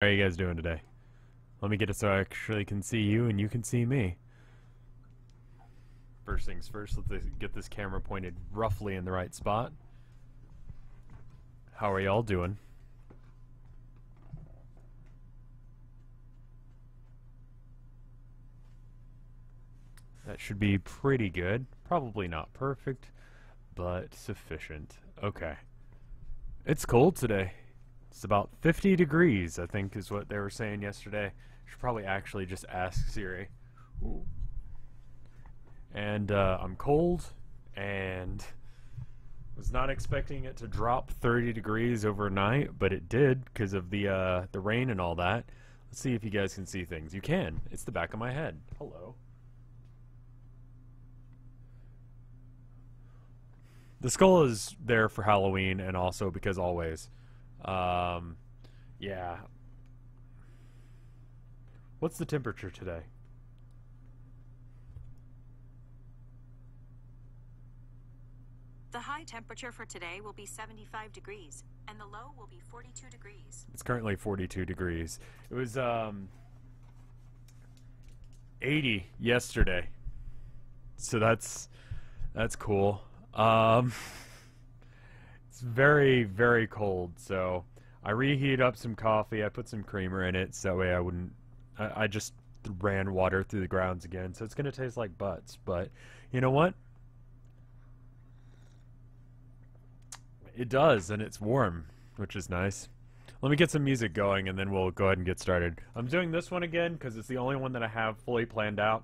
How are you guys doing today? Let me get it so I actually can see you and you can see me. First things first, let's get this camera pointed roughly in the right spot. How are y'all doing? That should be pretty good. Probably not perfect, but sufficient. Okay. It's cold today. It's about 50 degrees, I think is what they were saying yesterday. Should probably actually just ask Siri. Ooh. And I'm cold, and was not expecting it to drop 30 degrees overnight, but it did because of the rain and all that. Let's see if you guys can see things. You can. It's the back of my head. Hello. The skull is there for Halloween and also because always. Yeah. What's the temperature today? The high temperature for today will be 75 degrees, and the low will be 42 degrees. It's currently 42 degrees. It was 80 yesterday. So that's cool. It's very, very cold, so I reheated up some coffee. I put some creamer in it so that way I wouldn't. I just ran water through the grounds again, so it's gonna taste like butts. But you know what? It does, and it's warm, which is nice. Let me get some music going, and then we'll go ahead and get started. I'm doing this one again because it's the only one that I have fully planned out.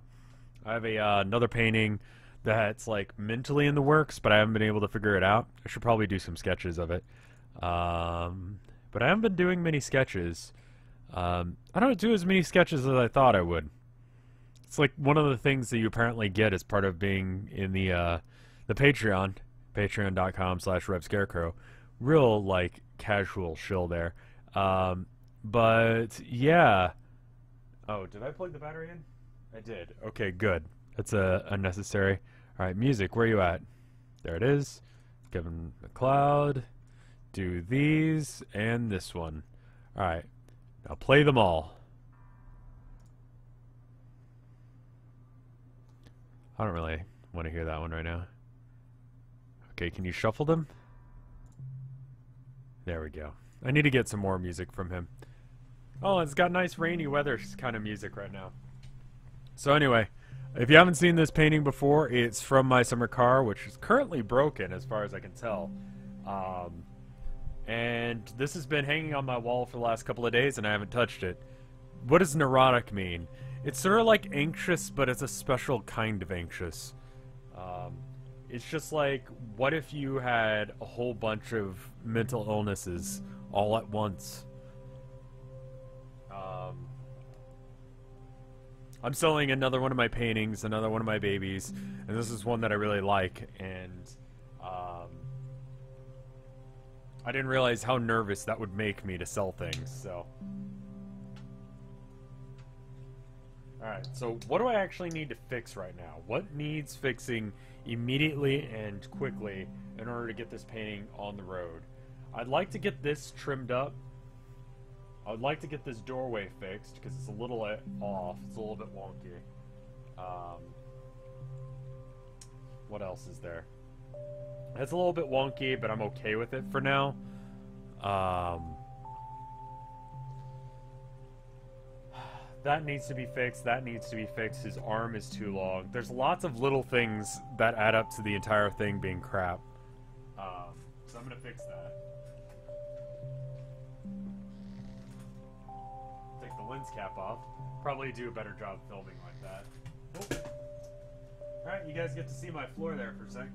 I have another painting that's like mentally in the works, but I haven't been able to figure it out. I should probably do some sketches of it. But I haven't been doing many sketches. I don't do as many sketches as I thought I would. It's like one of the things that you apparently get as part of being in the Patreon, patreon.com/RevScarecrow. Real like casual shill there. But yeah. Oh, did I plug the battery in? I did. Okay, good. That's unnecessary. All right, music. Where are you at? There it is. Kevin MacLeod. Do these and this one. All right. Now play them all. I don't really want to hear that one right now. Okay, can you shuffle them? There we go. I need to get some more music from him. Oh, it's got nice rainy weather kind of music right now. So anyway, if you haven't seen this painting before, it's from my summer car, which is currently broken as far as I can tell. And this has been hanging on my wall for the last couple of days, and I haven't touched it. What does neurotic mean? It's sort of like anxious, but it's a special kind of anxious. It's just like, what if you had a whole bunch of mental illnesses all at once? I'm selling another one of my paintings, another one of my babies, and this is one that I really like, and I didn't realize how nervous that would make me to sell things, so. Alright, so what do I actually need to fix right now? What needs fixing immediately and quickly in order to get this painting on the road? I'd like to get this trimmed up. I would like to get this doorway fixed because it's a little off. It's a little bit wonky. What else is there? It's a little bit wonky, but I'm okay with it for now. That needs to be fixed. That needs to be fixed. His arm is too long. There's lots of little things that add up to the entire thing being crap. So I'm going to fix that. Take the lens cap off. Probably do a better job filming like that. Oh. Alright, you guys get to see my floor there for a sec.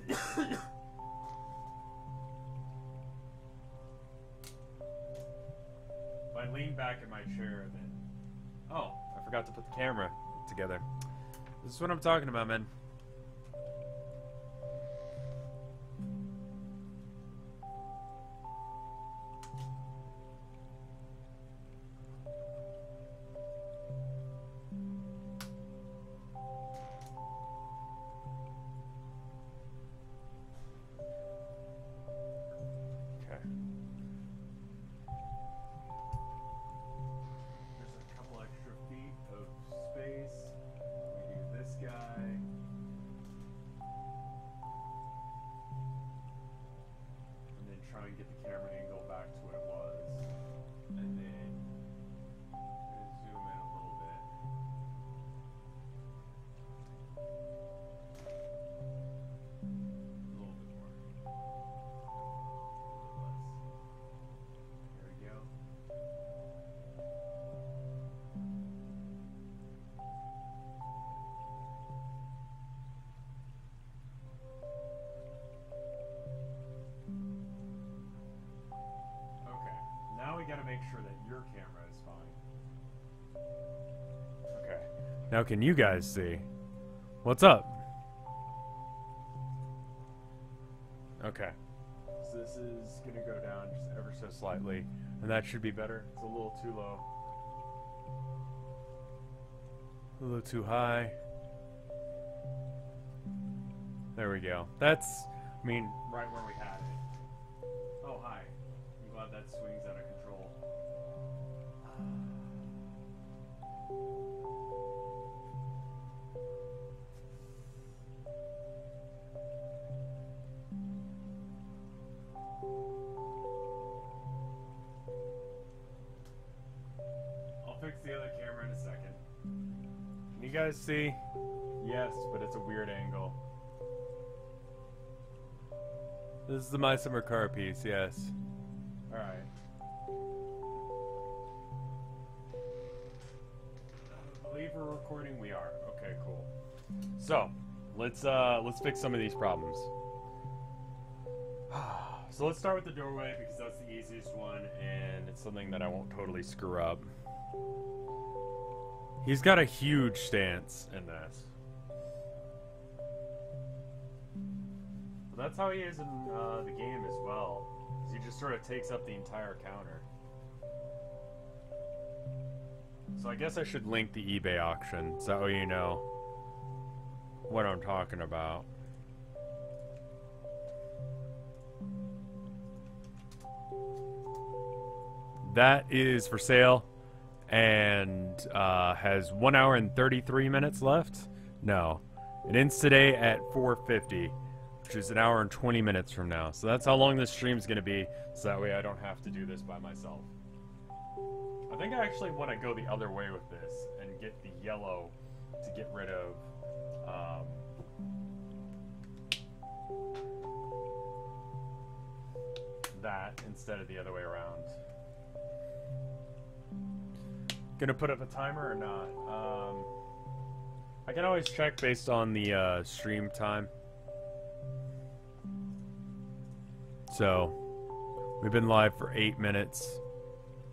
If I lean back in my chair, then... Oh, I forgot to put the camera together. This is what I'm talking about, man. your camera is fine. Okay. Now can you guys see? What's up? Okay. So this is gonna go down just ever so slightly. And that should be better. It's a little too low. A little too high. There we go. That's, I mean, right where we had it. Oh, hi. I'm glad that swing's out of control. I'll fix the other camera in a second. Can you guys see? Yes, but it's a weird angle. This is the My Summer Car piece, yes. Alright. I believe we're recording, we are. Okay, cool. So, let's fix some of these problems. So let's start with the doorway because that's the easiest one and it's something that I won't totally screw up. He's got a huge stance in this. But that's how he is in the game as well. He just sort of takes up the entire counter. So I guess I should link the eBay auction so that way you know what I'm talking about. That is for sale and has 1 hour and 33 minutes left. No, it ends today at 4:50, which is 1 hour and 20 minutes from now. So that's how long this stream's gonna be, so that way I don't have to do this by myself. I think I actually want to go the other way with this and get the yellow to get rid of that instead of the other way around. Gonna put up a timer or not? I can always check based on the stream time. So, we've been live for 8 minutes.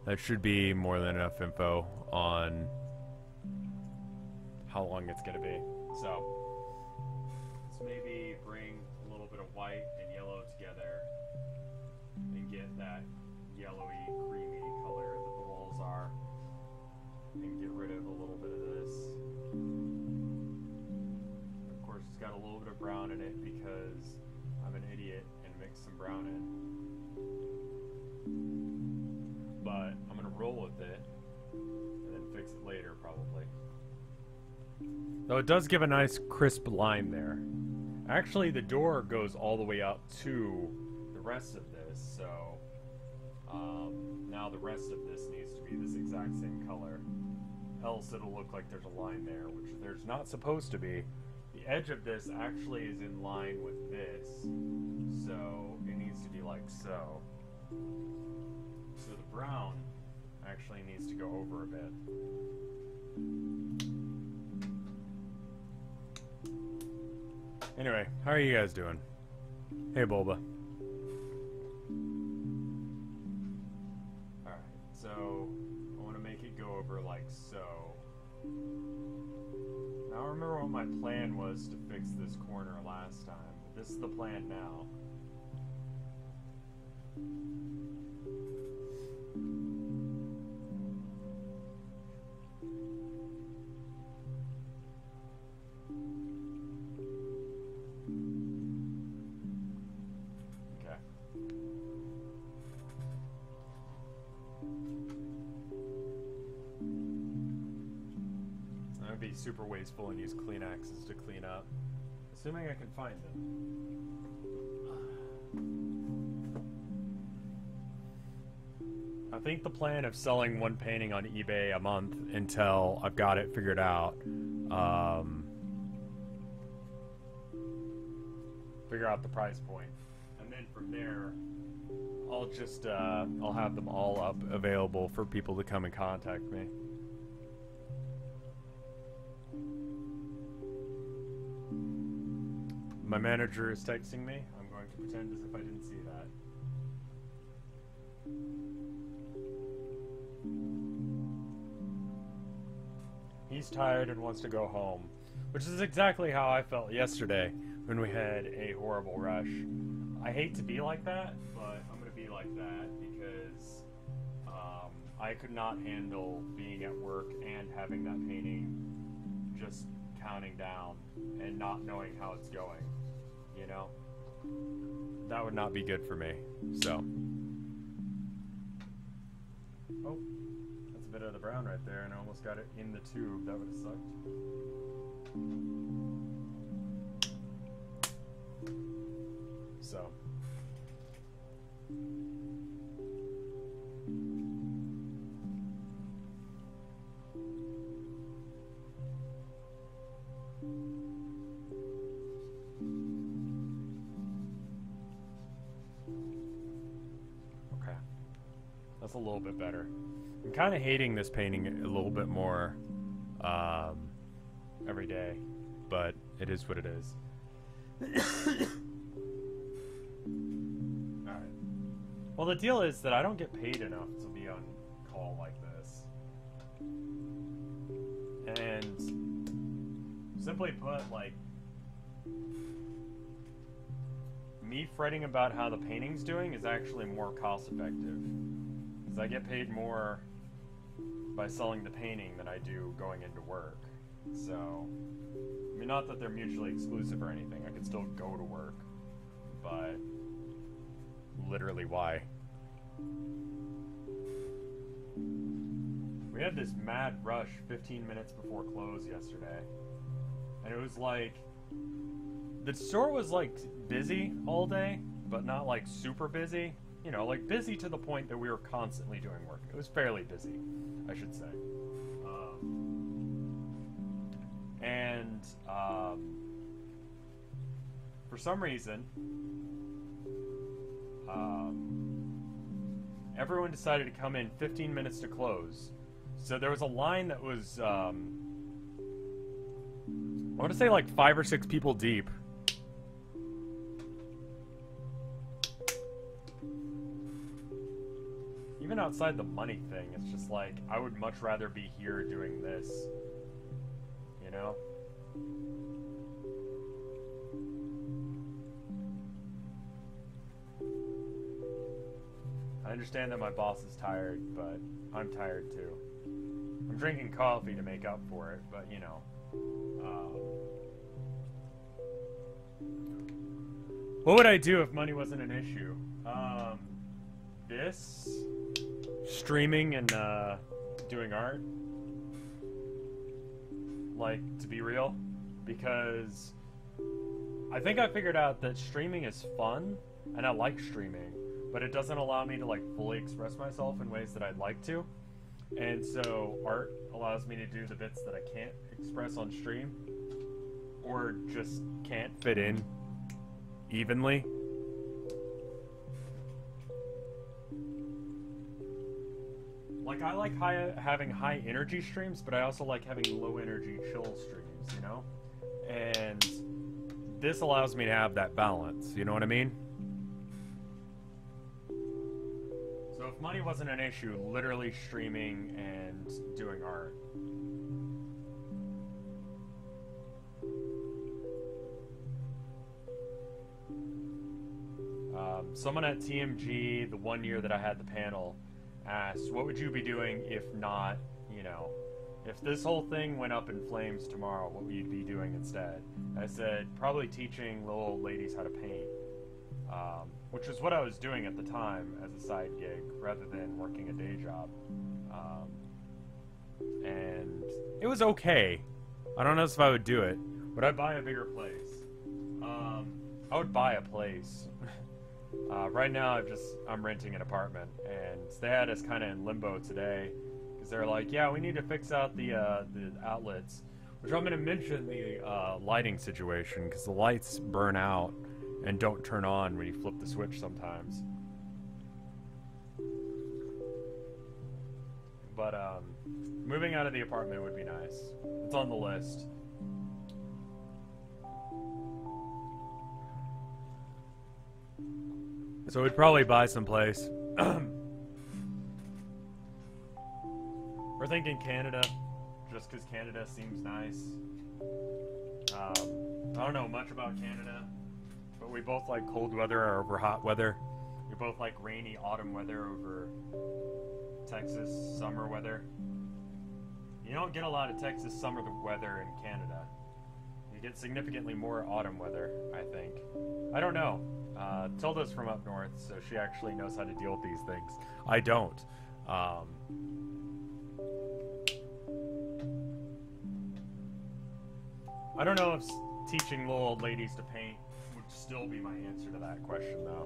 That should be more than enough info on how long it's gonna be. So, let's maybe bring a little bit of white and yellow together and get that yellowy, creamy color that the walls are. And get rid of a little bit of this. Of course, it's got a little bit of brown in it because I'm an idiot and mixed some brown in. But I'm gonna roll with it and then fix it later, probably. Though it does give a nice crisp line there. Actually, the door goes all the way up to the rest of this, so now the rest of this needs to be this exact same color. Else it'll look like there's a line there, which there's not supposed to be. The edge of this actually is in line with this, so it needs to be like so. So the brown actually needs to go over a bit. Anyway, how are you guys doing? Hey, Bulba. Alright, so I want to make it go over like so. Now I remember what my plan was to fix this corner last time, but this is the plan now. Be super wasteful and use Kleenexes to clean up, assuming I can find them. I think the plan of selling one painting on eBay a month until I've got it figured out, figure out the price point, and then from there I'll just I'll have them all up available for people to come and contact me. My manager is texting me. I'm going to pretend as if I didn't see that. He's tired and wants to go home, which is exactly how I felt yesterday when we had a horrible rush. I hate to be like that, but I'm going to be like that because I could not handle being at work and having that painting just counting down and not knowing how it's going, you know? That would not be good for me, so. Oh, that's a bit of the brown right there, and I almost got it in the tube. That would have sucked. So. Okay. That's a little bit better. I'm kind of hating this painting a little bit more every day, but it is what it is. Alright. Well, the deal is that I don't get paid enough to be on call like this. And simply put, like, me fretting about how the painting's doing is actually more cost effective. Because I get paid more by selling the painting than I do going into work. So, I mean, not that they're mutually exclusive or anything. I could still go to work. But, literally, why? We had this mad rush 15 minutes before close yesterday. And it was like, the store was like busy all day, but not like super busy. You know, like busy to the point that we were constantly doing work. It was fairly busy, I should say. For some reason, everyone decided to come in 15 minutes to close. So there was a line that was, I want to say like 5 or 6 people deep. Even outside the money thing, it's just like, I would much rather be here doing this. You know? I understand that my boss is tired, but I'm tired too. I'm drinking coffee to make up for it, but you know. What would I do if money wasn't an issue? This, streaming and doing art, like, to be real, because I think I figured out that streaming is fun, and I like streaming, but it doesn't allow me to like fully express myself in ways that I'd like to, and so art allows me to do the bits that I can't express on stream, or just can't fit in evenly. Like, I like having high energy streams, but I also like having low energy chill streams, you know? And this allows me to have that balance, you know what I mean? So if money wasn't an issue, literally streaming and doing art. Someone at TMG, the one year that I had the panel, asked, what would you be doing if not, you know, if this whole thing went up in flames tomorrow, what would you be doing instead? And I said, probably teaching little old ladies how to paint, which is what I was doing at the time as a side gig, rather than working a day job. And it was okay. I don't know if I would do it. Would I buy a bigger place? I would buy a place. Right now, I'm renting an apartment, and they had us kind of in limbo today, because they're like, yeah, we need to fix out the outlets, which I'm going to mention the lighting situation, because the lights burn out and don't turn on when you flip the switch sometimes. But moving out of the apartment would be nice. It's on the list. So we'd probably buy someplace. We're thinking Canada, just because Canada seems nice. I don't know much about Canada, but we both like cold weather over hot weather. We both like rainy autumn weather over Texas summer weather. You don't get a lot of Texas summer weather in Canada. You get significantly more autumn weather, I think. I don't know. Tilda's from up north, so she actually knows how to deal with these things. I don't. I don't know if teaching little old ladies to paint would still be my answer to that question, though.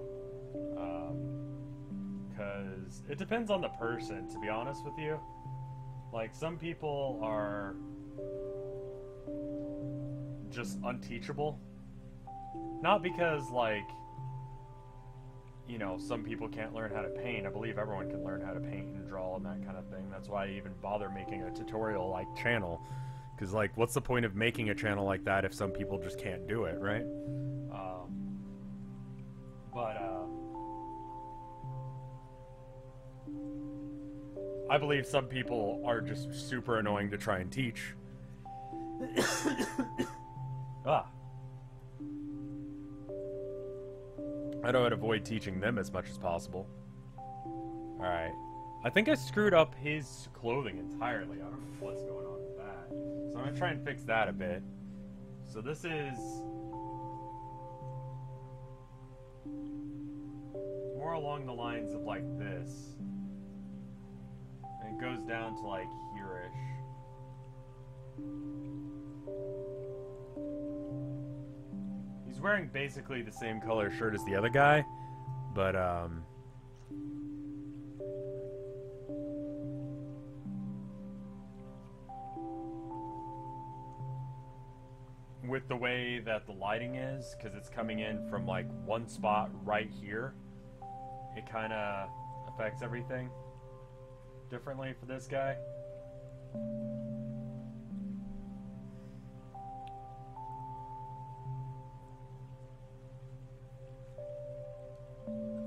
Because it depends on the person, to be honest with you. Like, some people are just unteachable. Not because, like, you know, some people can't learn how to paint. I believe everyone can learn how to paint and draw and that kind of thing. That's why I even bother making a tutorial-like channel. Because, like, what's the point of making a channel like that if some people just can't do it, right? I believe some people are just super annoying to try and teach. I would avoid teaching them as much as possible. Alright. I think I screwed up his clothing entirely. I don't know what's going on with that. So I'm going to try and fix that a bit. So this is more along the lines of like this. And it goes down to like here-ish. He's wearing basically the same color shirt as the other guy, but with the way that the lighting is, because it's coming in from like one spot right here, it kind of affects everything differently for this guy.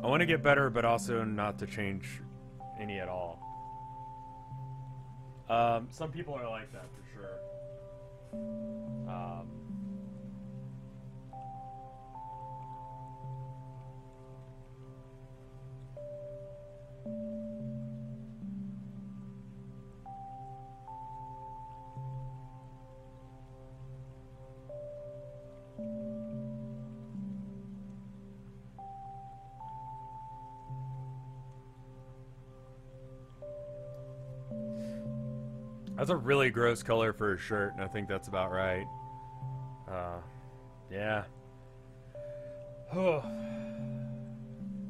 I want to get better, but also not to change any at all. Some people are like that for sure. That's a really gross color for a shirt, and I think that's about right. Yeah.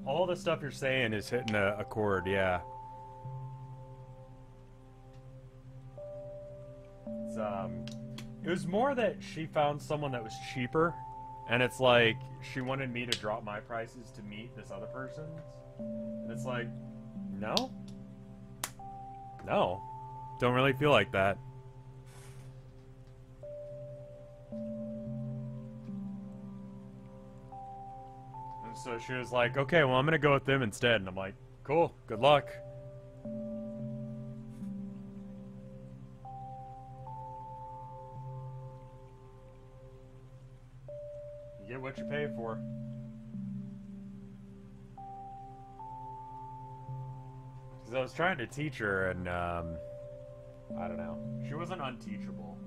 All the stuff you're saying is hitting a chord, yeah. It's, it was more that she found someone that was cheaper, and it's like, she wanted me to drop my prices to meet this other person's. And it's like, no? No. Don't really feel like that. And so she was like, okay, well, I'm gonna go with them instead. And I'm like, cool, good luck. You get what you pay for. Because I was trying to teach her, and I don't know. She wasn't unteachable.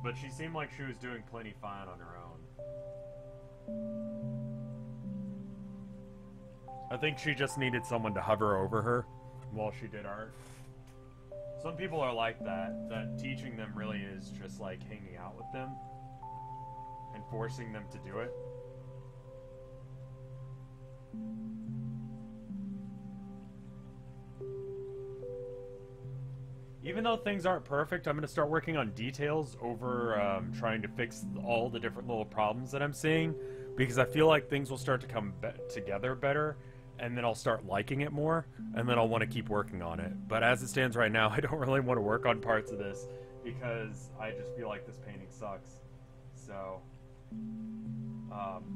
But she seemed like she was doing plenty fine on her own. I think she just needed someone to hover over her while she did art. Some people are like that, that teaching them really is just like hanging out with them and forcing them to do it. Even though things aren't perfect, I'm going to start working on details over trying to fix all the different little problems that I'm seeing, because I feel like things will start to come together better, and then I'll start liking it more, and then I'll want to keep working on it. But as it stands right now, I don't really want to work on parts of this, because I just feel like this painting sucks. So,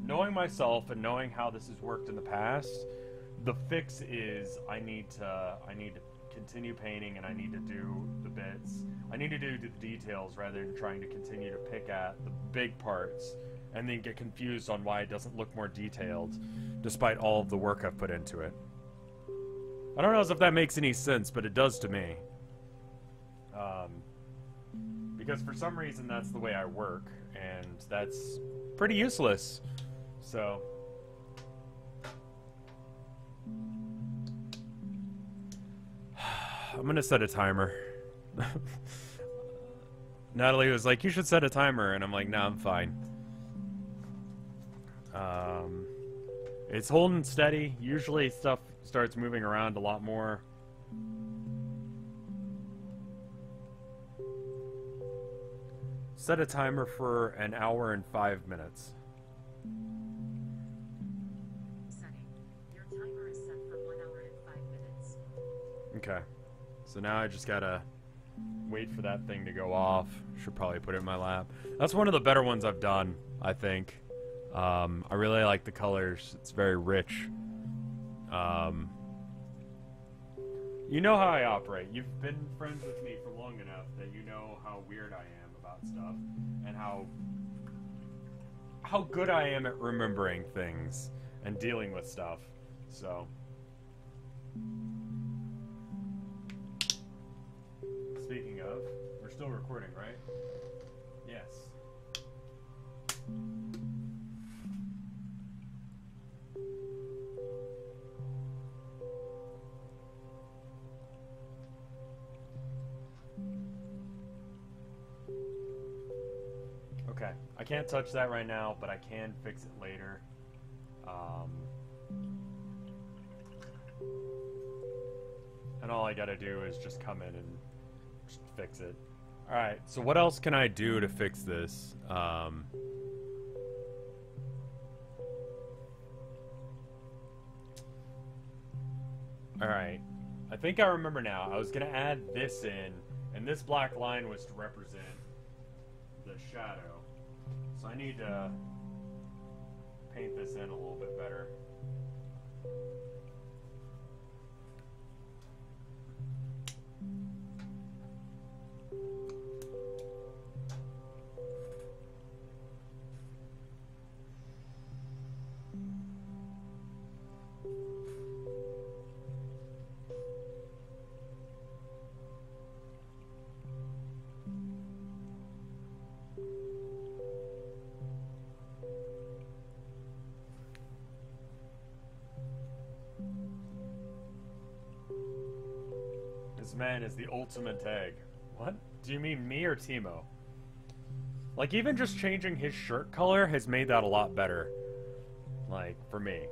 knowing myself and knowing how this has worked in the past, the fix is I need to continue painting and I need to do the bits. I need to do the details rather than trying to continue to pick at the big parts and then get confused on why it doesn't look more detailed despite all of the work I've put into it. I don't know if that makes any sense, but it does to me. Because for some reason that's the way I work, and that's pretty useless. So... I'm gonna set a timer. Natalie was like, you should set a timer, and I'm like, nah, I'm fine. It's holding steady. Usually stuff starts moving around a lot more. Set a timer for an hour and 5 minutes. Setting. Your timer is set for 1 hour and 5 minutes. Okay. So now I just gotta wait for that thing to go off. Should probably put it in my lap. That's one of the better ones I've done, I think. I really like the colors. It's very rich. You know how I operate. You've been friends with me for long enough that you know how weird I am about stuff and how good I am at remembering things and dealing with stuff. So... Speaking of, we're still recording, right? Yes. Okay, I can't touch that right now, but I can fix it later. And all I gotta do is just come in and just fix it. Alright, so what else can I do to fix this? Alright, I think I remember now. I was gonna add this in, and this black line was to represent the shadow. So I need to paint this in a little bit better. This man is the ultimate egg. What? Do you mean me or Teemo? Like, even just changing his shirt color has made that a lot better. Like, for me.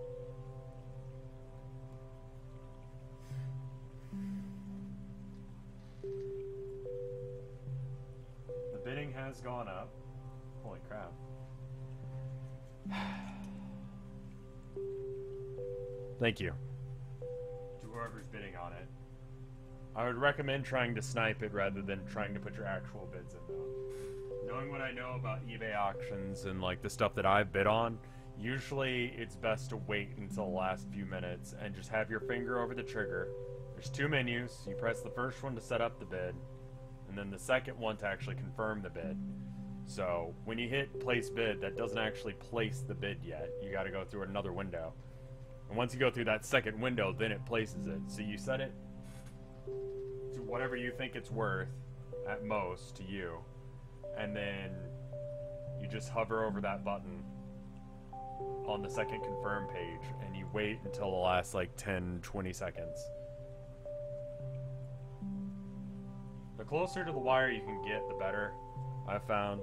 The bidding has gone up. Holy crap. Thank you to whoever's bidding on it. I would recommend trying to snipe it rather than trying to put your actual bids in, though. Knowing what I know about eBay auctions and, like, the stuff that I've bid on, usually it's best to wait until the last few minutes and just have your finger over the trigger. There's two menus. You press the first one to set up the bid, and then the second one to actually confirm the bid. So, when you hit place bid, that doesn't actually place the bid yet. You gotta go through another window. And once you go through that second window, then it places it. So you set it to whatever you think it's worth, at most, to you. And then you just hover over that button on the second confirm page, and you wait until the last, like, 10-20 seconds. The closer to the wire you can get, the better, I've found.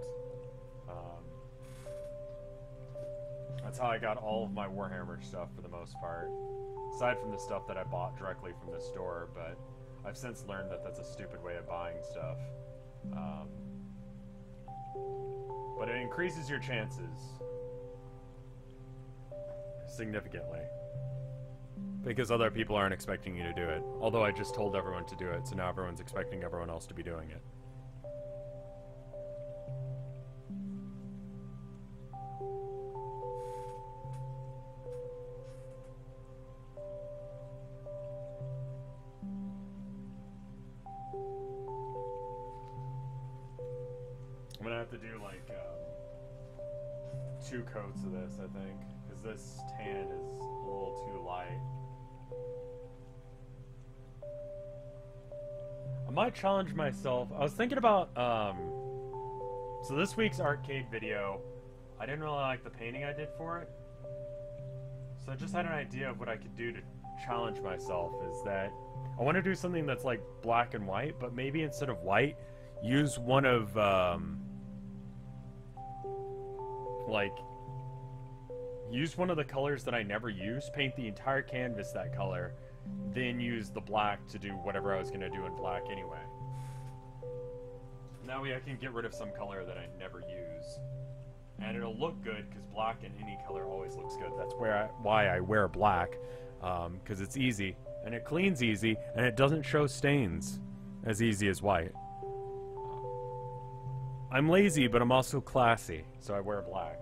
That's how I got all of my Warhammer stuff for the most part. Aside from the stuff that I bought directly from the store, but I've since learned that that's a stupid way of buying stuff. But it increases your chances significantly. Because other people aren't expecting you to do it. Although I just told everyone to do it, so now everyone's expecting everyone else to be doing it. to do like 2 coats of this, I think, because this tan is a little too light. I might challenge myself. I was thinking about so this week's Artcade video, I didn't really like the painting I did for it, so I just had an idea of what I could do to challenge myself. Is that I want to do something that's like black and white, but maybe instead of white, use one of use one of the colors that I never use, paint the entire canvas that color, then use the black to do whatever I was going to do in black anyway. That way I can get rid of some color that I never use. And it'll look good, because black in any color always looks good. That's why I wear black, because it's easy, and it cleans easy, and it doesn't show stains as easy as white. I'm lazy, but I'm also classy, so I wear black.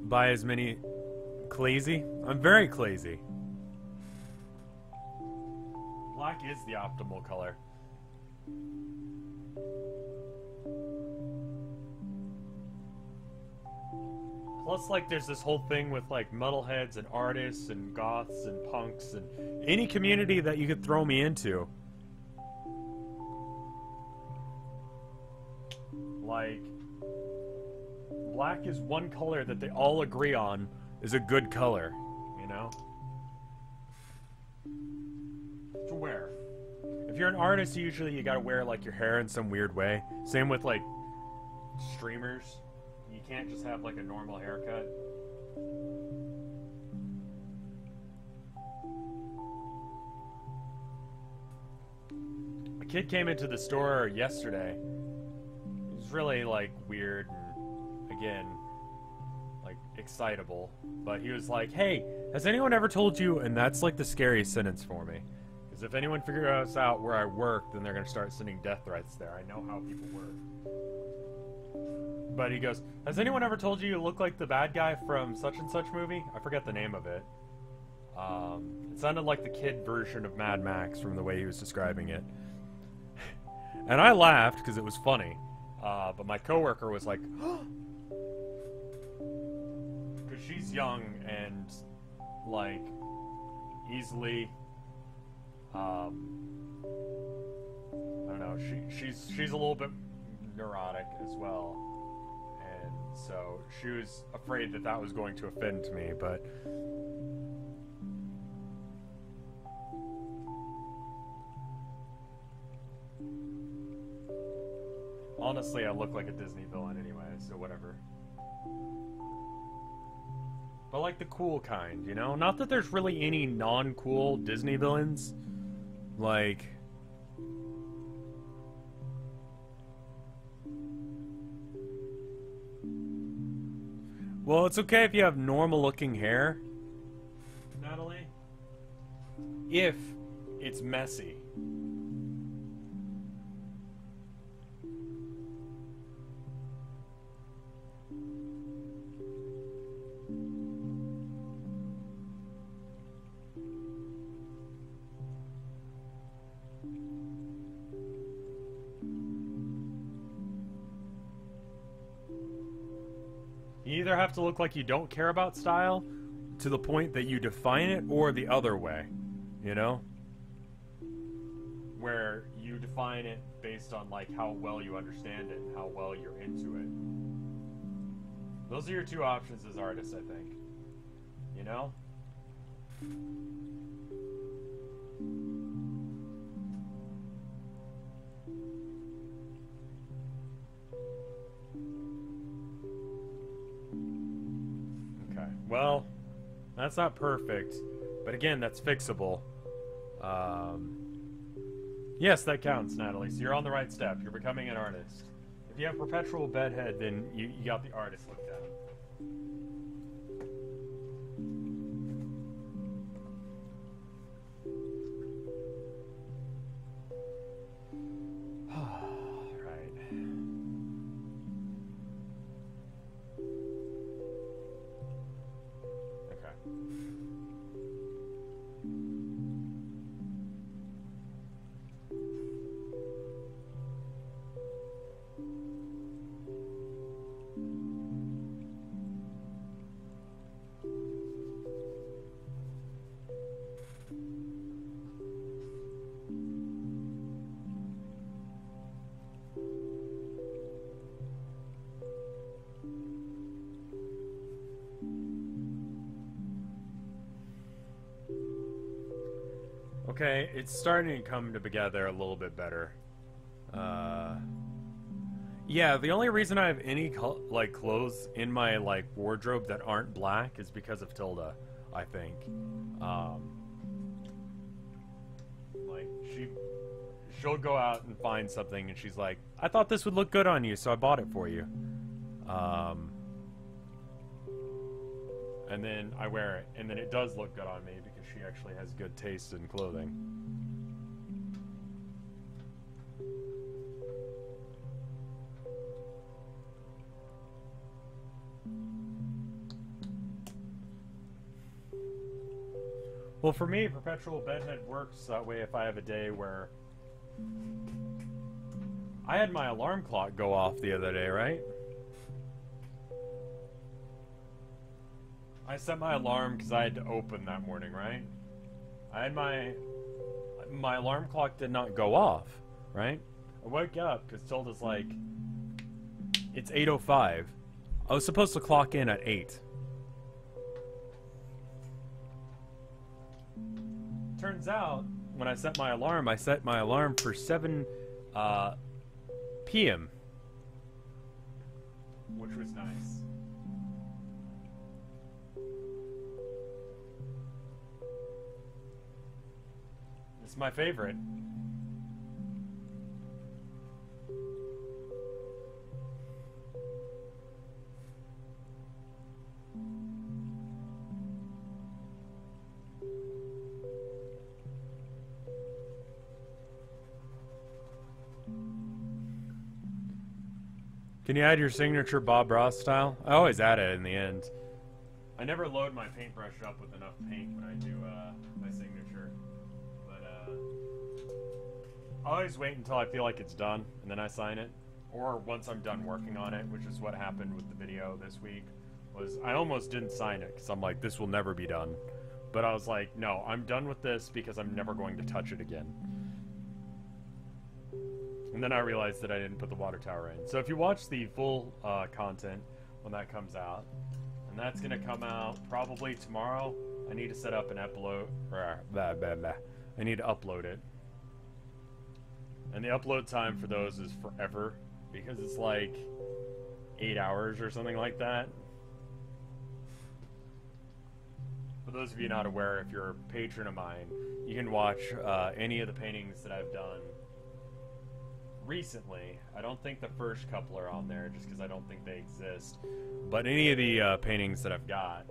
Buy as many... Clazy? I'm very clazy. Black is the optimal color. Plus, like, there's this whole thing with, like, metalheads and artists and goths and punks and any community that you could throw me into. Like... black is one color that they all agree on is a good color, you know? To wear. If you're an artist, usually you gotta wear, like, your hair in some weird way. Same with, like, streamers. You can't just have, like, a normal haircut. A kid came into the store yesterday. It was really, like, weird and, again, like, excitable. But he was like, hey, has anyone ever told you... And that's, like, the scariest sentence for me. Because if anyone figures out where I work, then they're going to start sending death threats there. I know how people work. But he goes, has anyone ever told you look like the bad guy from such and such movie? I forget the name of it. It sounded like the kid version of Mad Max from the way he was describing it. And I laughed because it was funny. But my coworker was like, because she's young and, like, easily, I don't know, she's a little bit neurotic as well. And so she was afraid that that was going to offend me, but... honestly, I look like a Disney villain anyway, so whatever. But like the cool kind, you know? Not that there's really any non-cool Disney villains. Like... well, it's okay if you have normal-looking hair, Natalie. If it's messy. You either have to look like you don't care about style to the point that you define it, or the other way, you know? Where you define it based on, like, how well you understand it and how well you're into it. Those are your two options as artists, I think. You know? Well, that's not perfect, but again, that's fixable. Yes, that counts, Natalie. So you're on the right step. You're becoming an artist. If you have perpetual bedhead, then you got the artist looked at. Okay, it's starting to come together a little bit better. Yeah, the only reason I have any clothes in my wardrobe that aren't black is because of Tilda, I think. She'll go out and find something and she's like, I thought this would look good on you, so I bought it for you. And then I wear it, and then it does look good on me because she actually has good taste in clothing. Well, for me, perpetual bedhead works that way if I have a day where... I had my alarm clock go off the other day, right? I set my alarm because I had to open that morning, right? I had my alarm clock did not go off, right? I woke up because Tilda's like, it's 8:05. I was supposed to clock in at 8. Turns out, when I set my alarm for 7 p.m., which was nice. It's my favorite. Can you add your signature Bob Ross style? I always add it in the end. I never load my paintbrush up with enough paint when I do my signature. But I always wait until I feel like it's done, and then I sign it. Or once I'm done working on it, which is what happened with the video this week, was I almost didn't sign it, because I'm like, this will never be done. But I was like, no, I'm done with this because I'm never going to touch it again. And then I realized that I didn't put the water tower in. So if you watch the full content when that comes out, and that's going to come out probably tomorrow, I need to set up an upload, I need to upload it. And the upload time for those is forever, because it's like 8 hours or something like that. For those of you not aware, if you're a patron of mine, you can watch any of the paintings that I've done recently. I don't think the first couple are on there just because I don't think they exist, but any of the paintings that I've got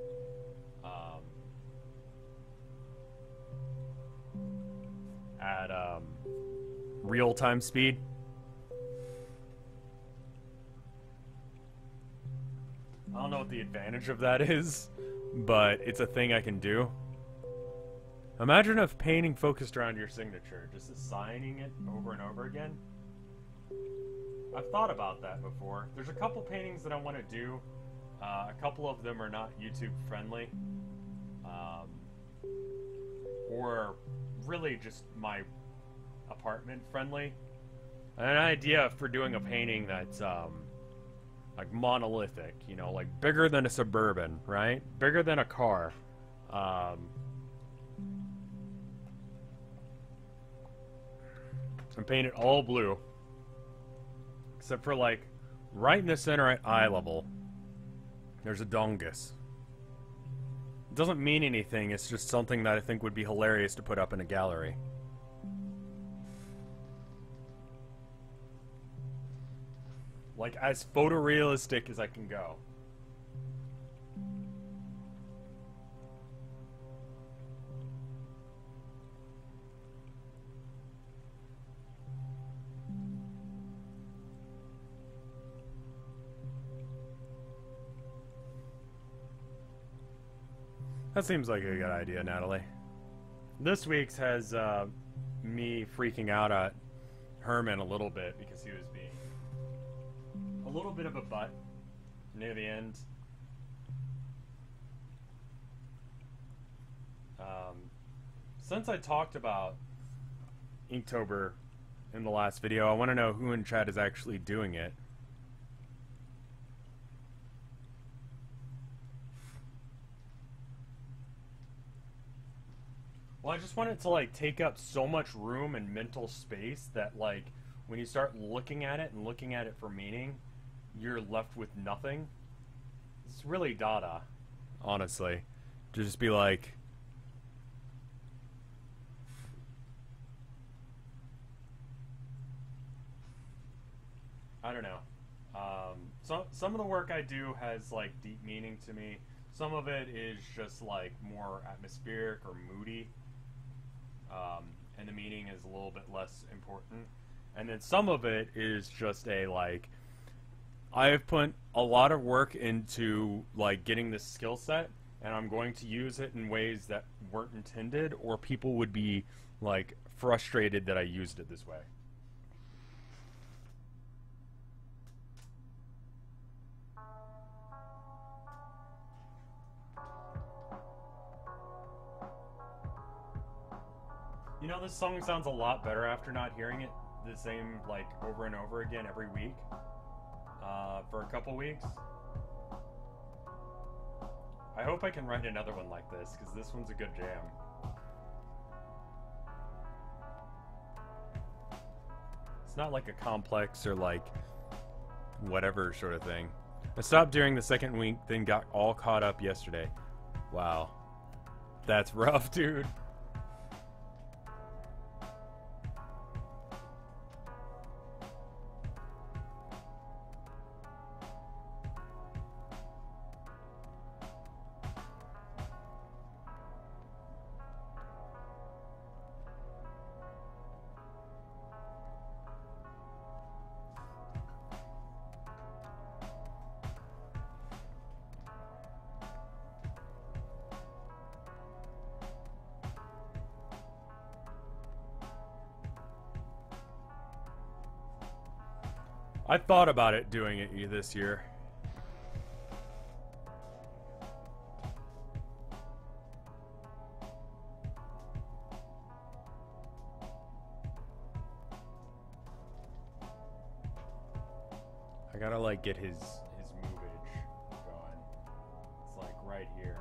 at real-time speed. I don't know what the advantage of that is, but it's a thing I can do. Imagine if painting focused around your signature, just assigning it over and over again. I've thought about that before. There's a couple paintings that I want to do. A couple of them are not YouTube friendly. Or really just my apartment friendly. And an idea for doing a painting that's like monolithic, you know, like bigger than a Suburban, right? Bigger than a car. And paint it all blue. Except for, like, right in the center at eye level, there's a dongus. It doesn't mean anything, it's just something that I think would be hilarious to put up in a gallery. Like, as photorealistic as I can go. That seems like a good idea, Natalie. This week's has me freaking out at Herman a little bit because he was being a little bit of a butt near the end. Since I talked about Inktober in the last video, I want to know who in chat is actually doing it. Well, I just want it to, like, take up so much room and mental space that, like, when you start looking at it and looking at it for meaning, you're left with nothing. It's really Dada, honestly. To just be like... I don't know. Some of the work I do has, like, deep meaning to me. Some of it is just, like, more atmospheric or moody. And the meaning is a little bit less important. And then some of it is just a, like, I have put a lot of work into, like, getting this skill set, and I'm going to use it in ways that weren't intended, or people would be, like, frustrated that I used it this way. You know, this song sounds a lot better after not hearing it the same, like, over and over again every week. For a couple weeks. I hope I can write another one like this, because this one's a good jam. It's not like a complex or, like, whatever sort of thing. I stopped during the second week, then got all caught up yesterday. Wow. That's rough, dude. I thought about it doing it this year. I gotta, like, get his movage going. It's like right here.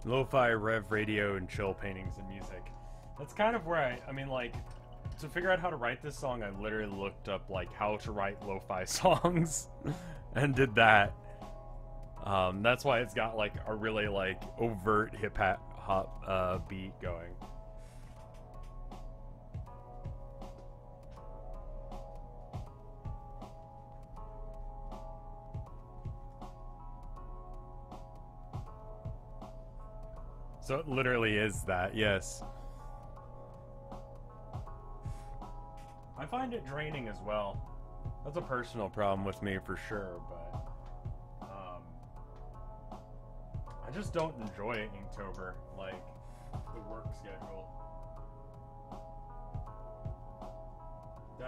Lo-fi, rev radio, and chill paintings and music. That's kind of where I mean, like, to figure out how to write this song, I literally looked up, like, how to write lo-fi songs and did that. That's why it's got, like, a really, like, overt hip-hop beat going. So it literally is that, yes. I find it draining as well. That's a personal problem with me for sure, but I just don't enjoy Inktober, like the work schedule.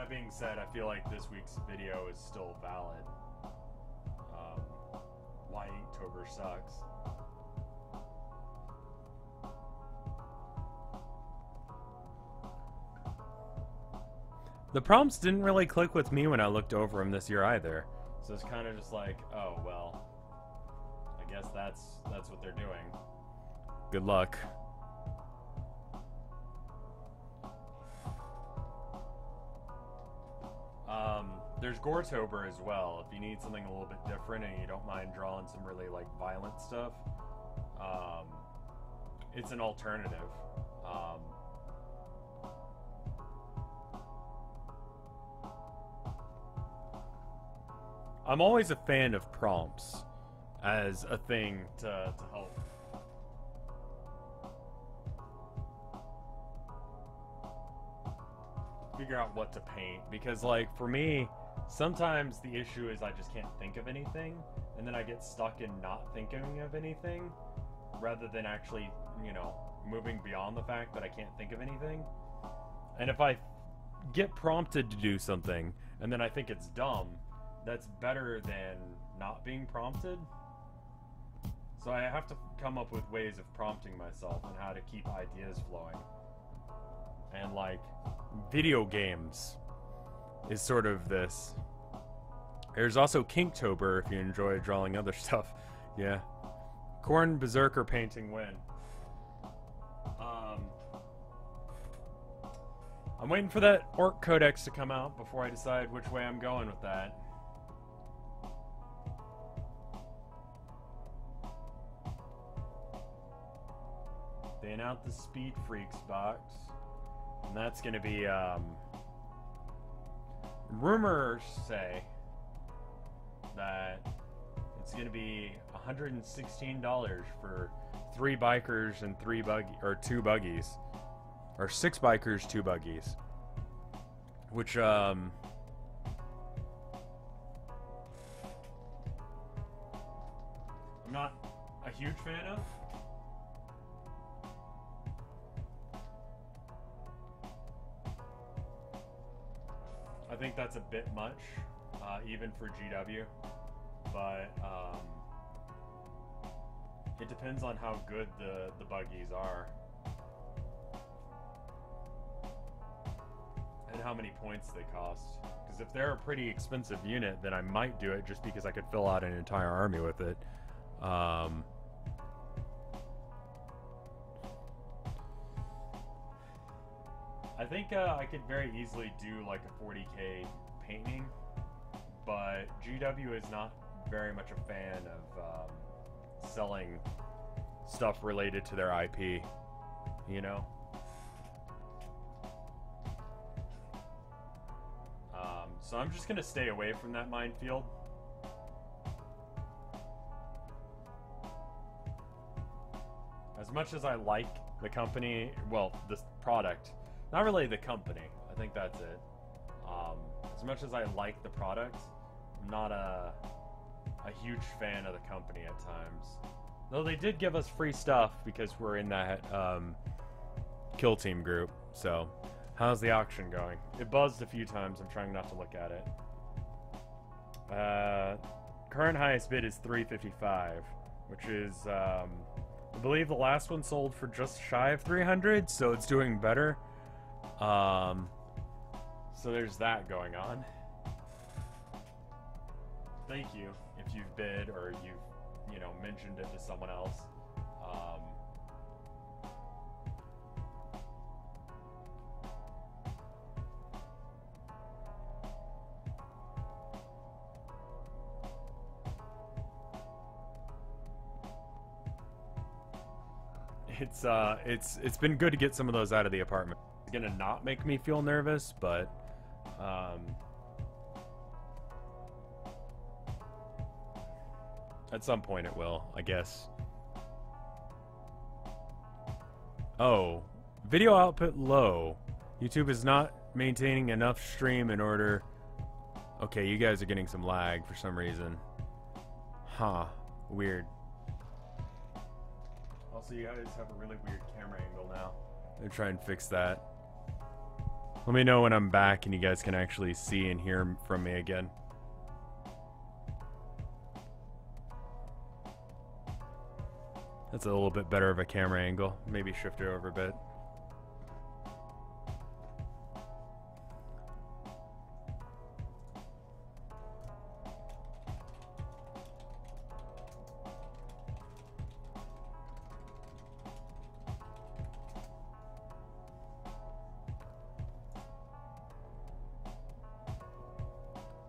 That being said, I feel like this week's video is still valid. Why Inktober sucks. The prompts didn't really click with me when I looked over them this year either. So it's kind of just like, oh well, I guess that's what they're doing. Good luck. There's Goretober as well. If you need something a little bit different and you don't mind drawing some really like violent stuff, it's an alternative. I'm always a fan of prompts as a thing to help. Figure out what to paint, because like for me, sometimes the issue is I just can't think of anything, and then I get stuck in not thinking of anything rather than actually, you know, moving beyond the fact that I can't think of anything. And if I get prompted to do something and then I think it's dumb, that's better than not being prompted. So I have to come up with ways of prompting myself and how to keep ideas flowing. And like video games is sort of this. There's also Kinktober if you enjoy drawing other stuff. Yeah. Corn Berserker painting win. I'm waiting for that Orc Codex to come out before I decide which way I'm going with that. They announced the Speed Freaks box. And that's going to be, rumors say that it's going to be $116 for 3 bikers and 2 buggies. Or 6 bikers, 2 buggies. Which, I'm not a huge fan of. I think that's a bit much, even for GW, but it depends on how good the buggies are and how many points they cost. Because if they're a pretty expensive unit, then I might do it just because I could fill out an entire army with it. I think I could very easily do like a 40k painting, but GW is not very much a fan of selling stuff related to their IP, you know? So I'm just gonna stay away from that minefield. As much as I like the company, well, this product, not really the company, I think that's it. As much as I like the product, I'm not a huge fan of the company at times. Though they did give us free stuff because we're in that kill team group. So, how's the auction going? It buzzed a few times. I'm trying not to look at it. Current highest bid is $355, which is, I believe the last one sold for just shy of 300, so it's doing better. So there's that going on. Thank you if you've bid or you've, you know, mentioned it to someone else. It's been good to get some of those out of the apartment. It's gonna not make me feel nervous, but at some point it will, I guess. Oh, video output low. YouTube is not maintaining enough stream in order. Okay, you guys are getting some lag for some reason. Huh, weird. Also, you guys have a really weird camera angle now. They're trying to fix that. Let me know when I'm back and you guys can actually see and hear from me again. That's a little bit better of a camera angle. Maybe shift it over a bit.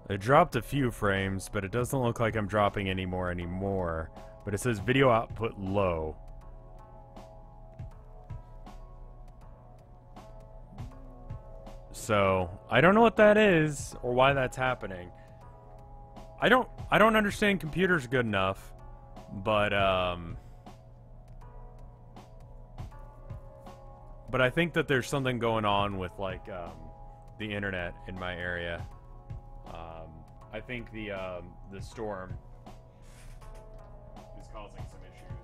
I dropped a few frames, but it doesn't look like I'm dropping any more anymore. But it says video output low. So, I don't know what that is or why that's happening. I don't understand computers good enough, but I think that there's something going on with like the internet in my area. I think the storm is causing some issues.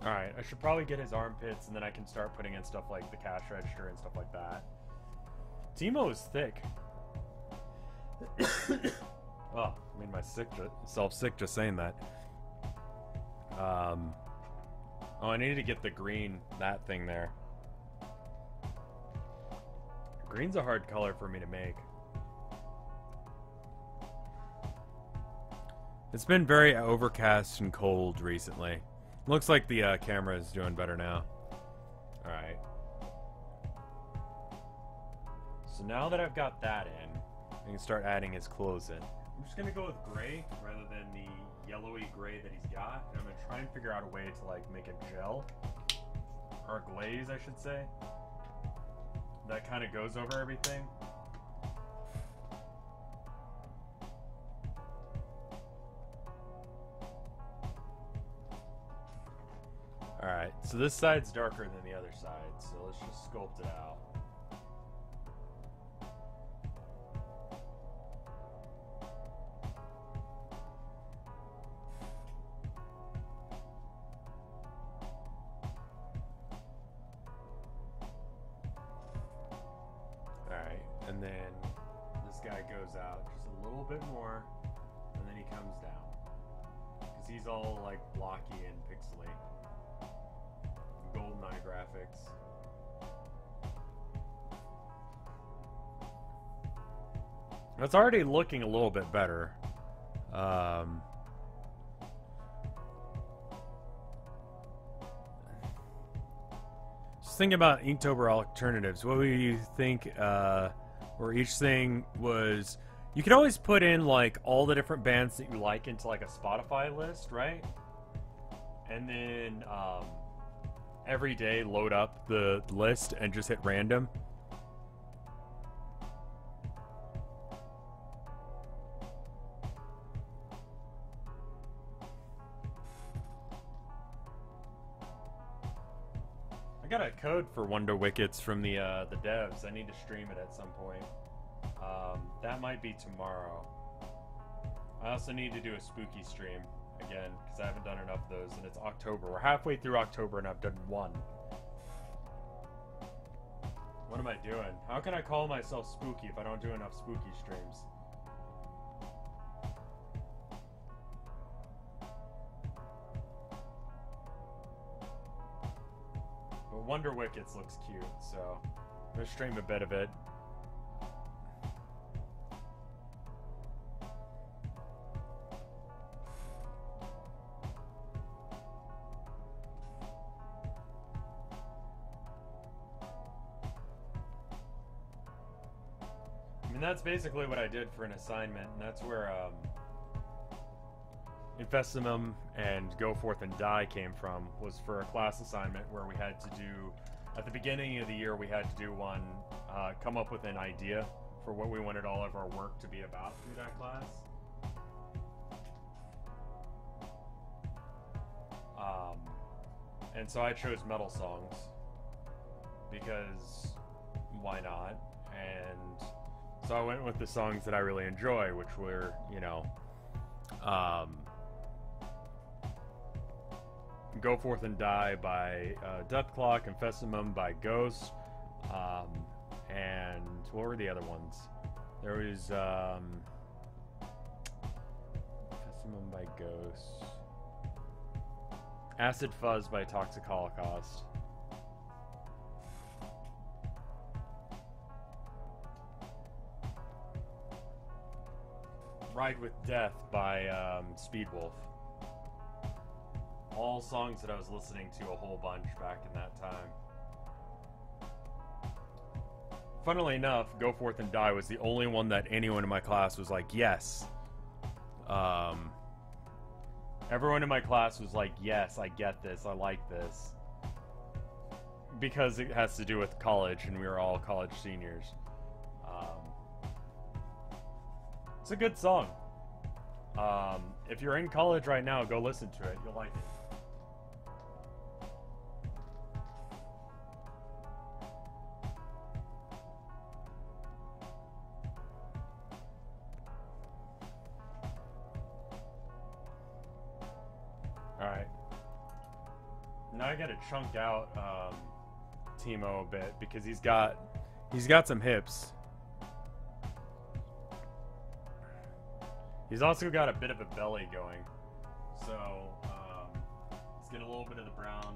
Alright, I should probably get his armpits and then I can start putting in stuff like the cash register and stuff like that. Teemo is thick. Oh, made myself sick just saying that. Oh, I needed to get the green, that thing there. Green's a hard color for me to make. It's been very overcast and cold recently. Looks like the camera is doing better now. Alright. So now that I've got that in, I can start adding his clothes in. I'm just gonna go with gray rather than the yellowy gray that he's got. And I'm gonna try and figure out a way to like make a gel. Or a glaze, I should say. That kind of goes over everything. Alright, so this side's darker than the other side, so let's just sculpt it out. Alright, and then this guy goes out just a little bit more, and then he comes down. Because he's all like blocky and pixely. GoldenEye graphics. It's already looking a little bit better. Just thinking about Inktober alternatives. What would you think? Where each thing was, you could always put in like all the different bands that you like into like a Spotify list, right? And then every day load up the list and just hit random. I got a code for Wonder Wickets from the devs. I need to stream it at some point. That might be tomorrow. I also need to do a spooky stream again, because I haven't done enough of those, and it's October. We're halfway through October, and I've done one. What am I doing? How can I call myself spooky if I don't do enough spooky streams? But Wonder Wickets looks cute, so I'm going to stream a bit of it. And that's basically what I did for an assignment, and that's where Infestimum and Go Forth and Die came from, was for a class assignment where we had to do, at the beginning of the year we had to do one, come up with an idea for what we wanted all of our work to be about through that class. And so I chose metal songs because why not? And so I went with the songs that I really enjoy, which were, you know, Go Forth and Die by Deathclaw, Confessimum by Ghost, and what were the other ones? There was Confessimum by Ghost, Acid Fuzz by Toxic Holocaust, Ride with Death by Speedwolf. All songs that I was listening to a whole bunch back in that time. Funnily enough, Go Forth and Die was the only one that anyone in my class was like, yes. Everyone in my class was like, yes, I get this, I like this. Because it has to do with college, and we were all college seniors. It's a good song. If you're in college right now, go listen to it. You'll like it. Alright. Now I gotta chunk out Teemo a bit because he's got some hips. He's also got a bit of a belly going. So let's get a little bit of the brown.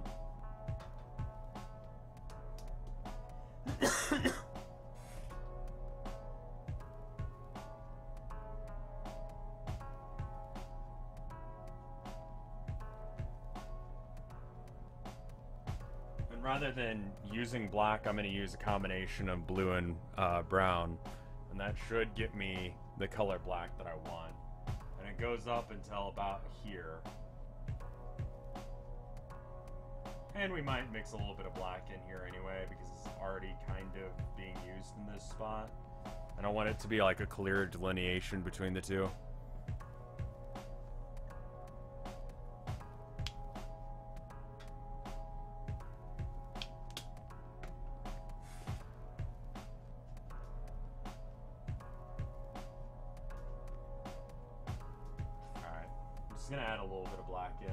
Rather than using black, I'm going to use a combination of blue and brown, and that should get me the color black that I want. And it goes up until about here. And we might mix a little bit of black in here anyway, because it's already kind of being used in this spot. And I want it to be like a clear delineation between the two. Just gonna add a little bit of black in.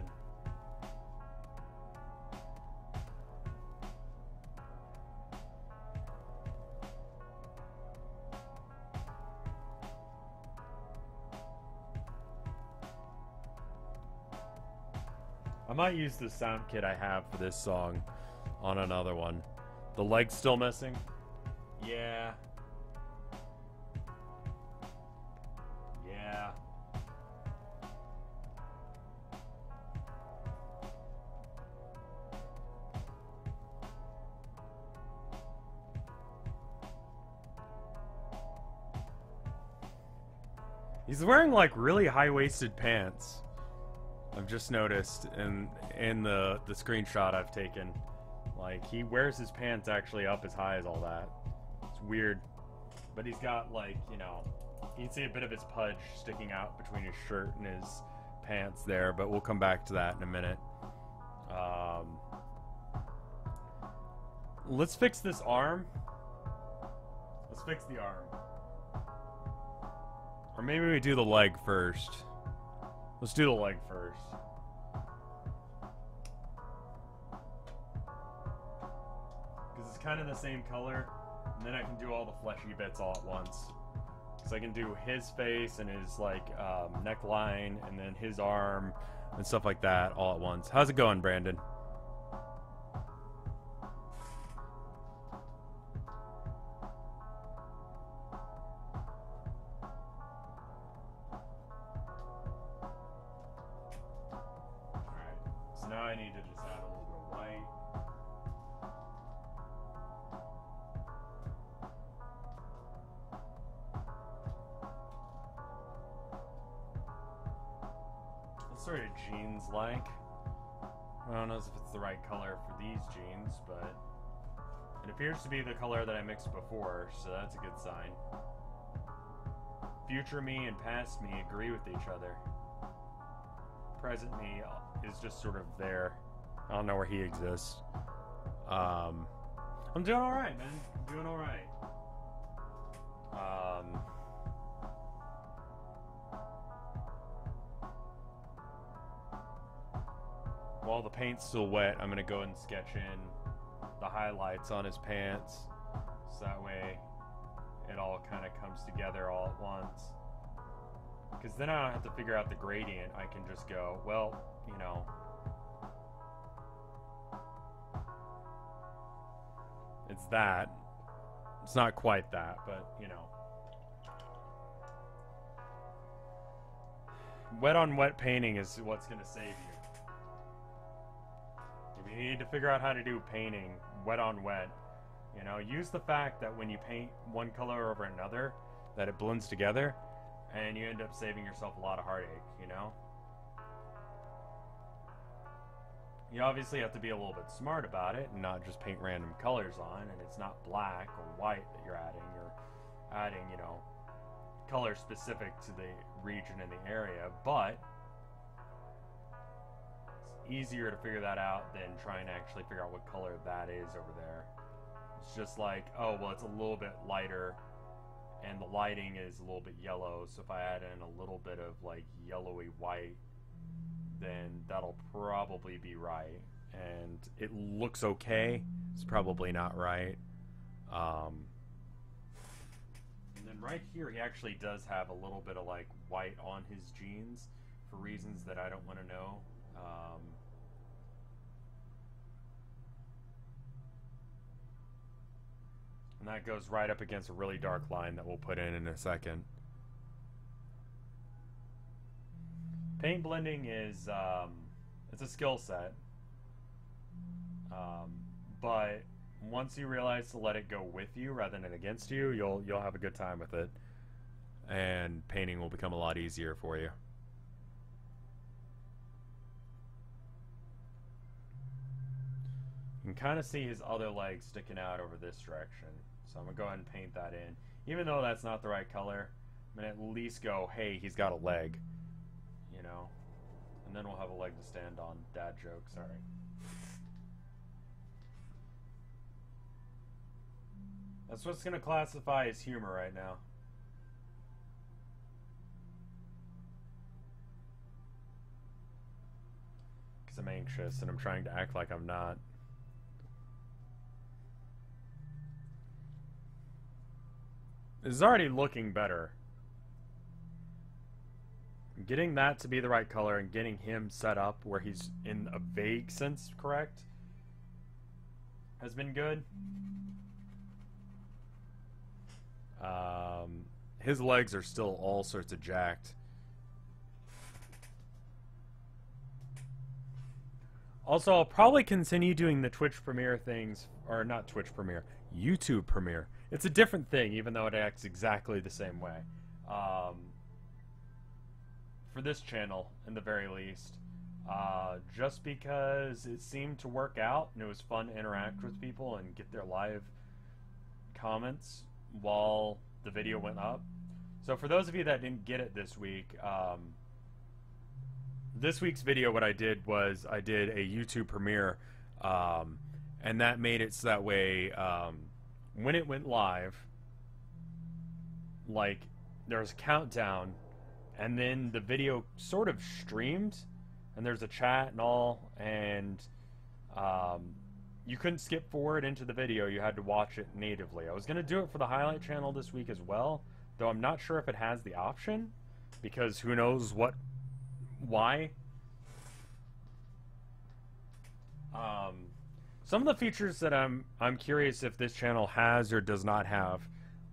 I might use the sound kit I have for this song on another one. The leg's still missing? Yeah. Yeah. He's wearing like really high-waisted pants. I've just noticed in the screenshot I've taken. Like, he wears his pants actually up as high as all that. It's weird. But he's got, like, you know, you can see a bit of his pudge sticking out between his shirt and his pants there, but we'll come back to that in a minute. Let's fix this arm. Let's fix the arm. Or maybe we do the leg first. Let's do the leg first. Because it's kind of the same color, and then I can do all the fleshy bits all at once. Because I can do his face and his, like, neckline, and then his arm, and stuff like that all at once. How's it going, Brandon? Now I need to just add a little bit of white. What sort of jeans like? I don't know if it's the right color for these jeans, but it appears to be the color that I mixed before, so that's a good sign. future me and past me agree with each other. Present me is just sort of there. I don't know where he exists. I'm doing alright, man. I'm doing alright. While the paint's still wet, I'm gonna go and sketch in the highlights on his pants, so that way it all kind of comes together all at once. Because then I don't have to figure out the gradient. I can just go, well, you know, it's that. It's not quite that, but, you know. Wet on wet painting is what's going to save you. If you need to figure out how to do painting, wet on wet, you know, use the fact that when you paint one color over another, that it blends together, and you end up saving yourself a lot of heartache, you know? You obviously have to be a little bit smart about it and not just paint random colors on, and it's not black or white that you're adding. You're adding, you know, color specific to the region and the area, but it's easier to figure that out than trying to actually figure out what color that is over there. It's just like, oh, well, it's a little bit lighter, and the lighting is a little bit yellow, so if I add in a little bit of, like, yellowy white, then that'll probably be right. And it looks okay. It's probably not right. And then right here, he actually does have a little bit of, like, white on his jeans for reasons that I don't want to know. And that goes right up against a really dark line that we'll put in a second. Paint blending is, it's a skill set. But once you realize to let it go with you rather than against you, you'll have a good time with it. And painting will become a lot easier for you. You can kind of see his other leg sticking out over this direction. So I'm going to go ahead and paint that in. Even though that's not the right color, I'm going to at least go, hey, he's got a leg. You know? And then we'll have a leg to stand on. Dad joke, sorry. That's what's going to classify as humor right now. Because I'm anxious and I'm trying to act like I'm not. This is already looking better. Getting that to be the right color and getting him set up where he's in a vague sense correct has been good. His legs are still all sorts of jacked. Also, I'll probably continue doing the Twitch Premiere things, or not Twitch Premiere, YouTube Premiere. It's a different thing, even though it acts exactly the same way. For this channel, in the very least. Just because it seemed to work out, and it was fun to interact with people and get their live comments while the video went up. So for those of you that didn't get it this week, this week's video, what I did was I did a YouTube premiere, and that made it so that way when it went live, like, there was a countdown, and then the video sort of streamed, and there's a chat and all, and you couldn't skip forward into the video. You had to watch it natively. I was going to do it for the highlight channel this week as well, though I'm not sure if it has the option, because who knows why. Some of the features that I'm curious if this channel has or does not have,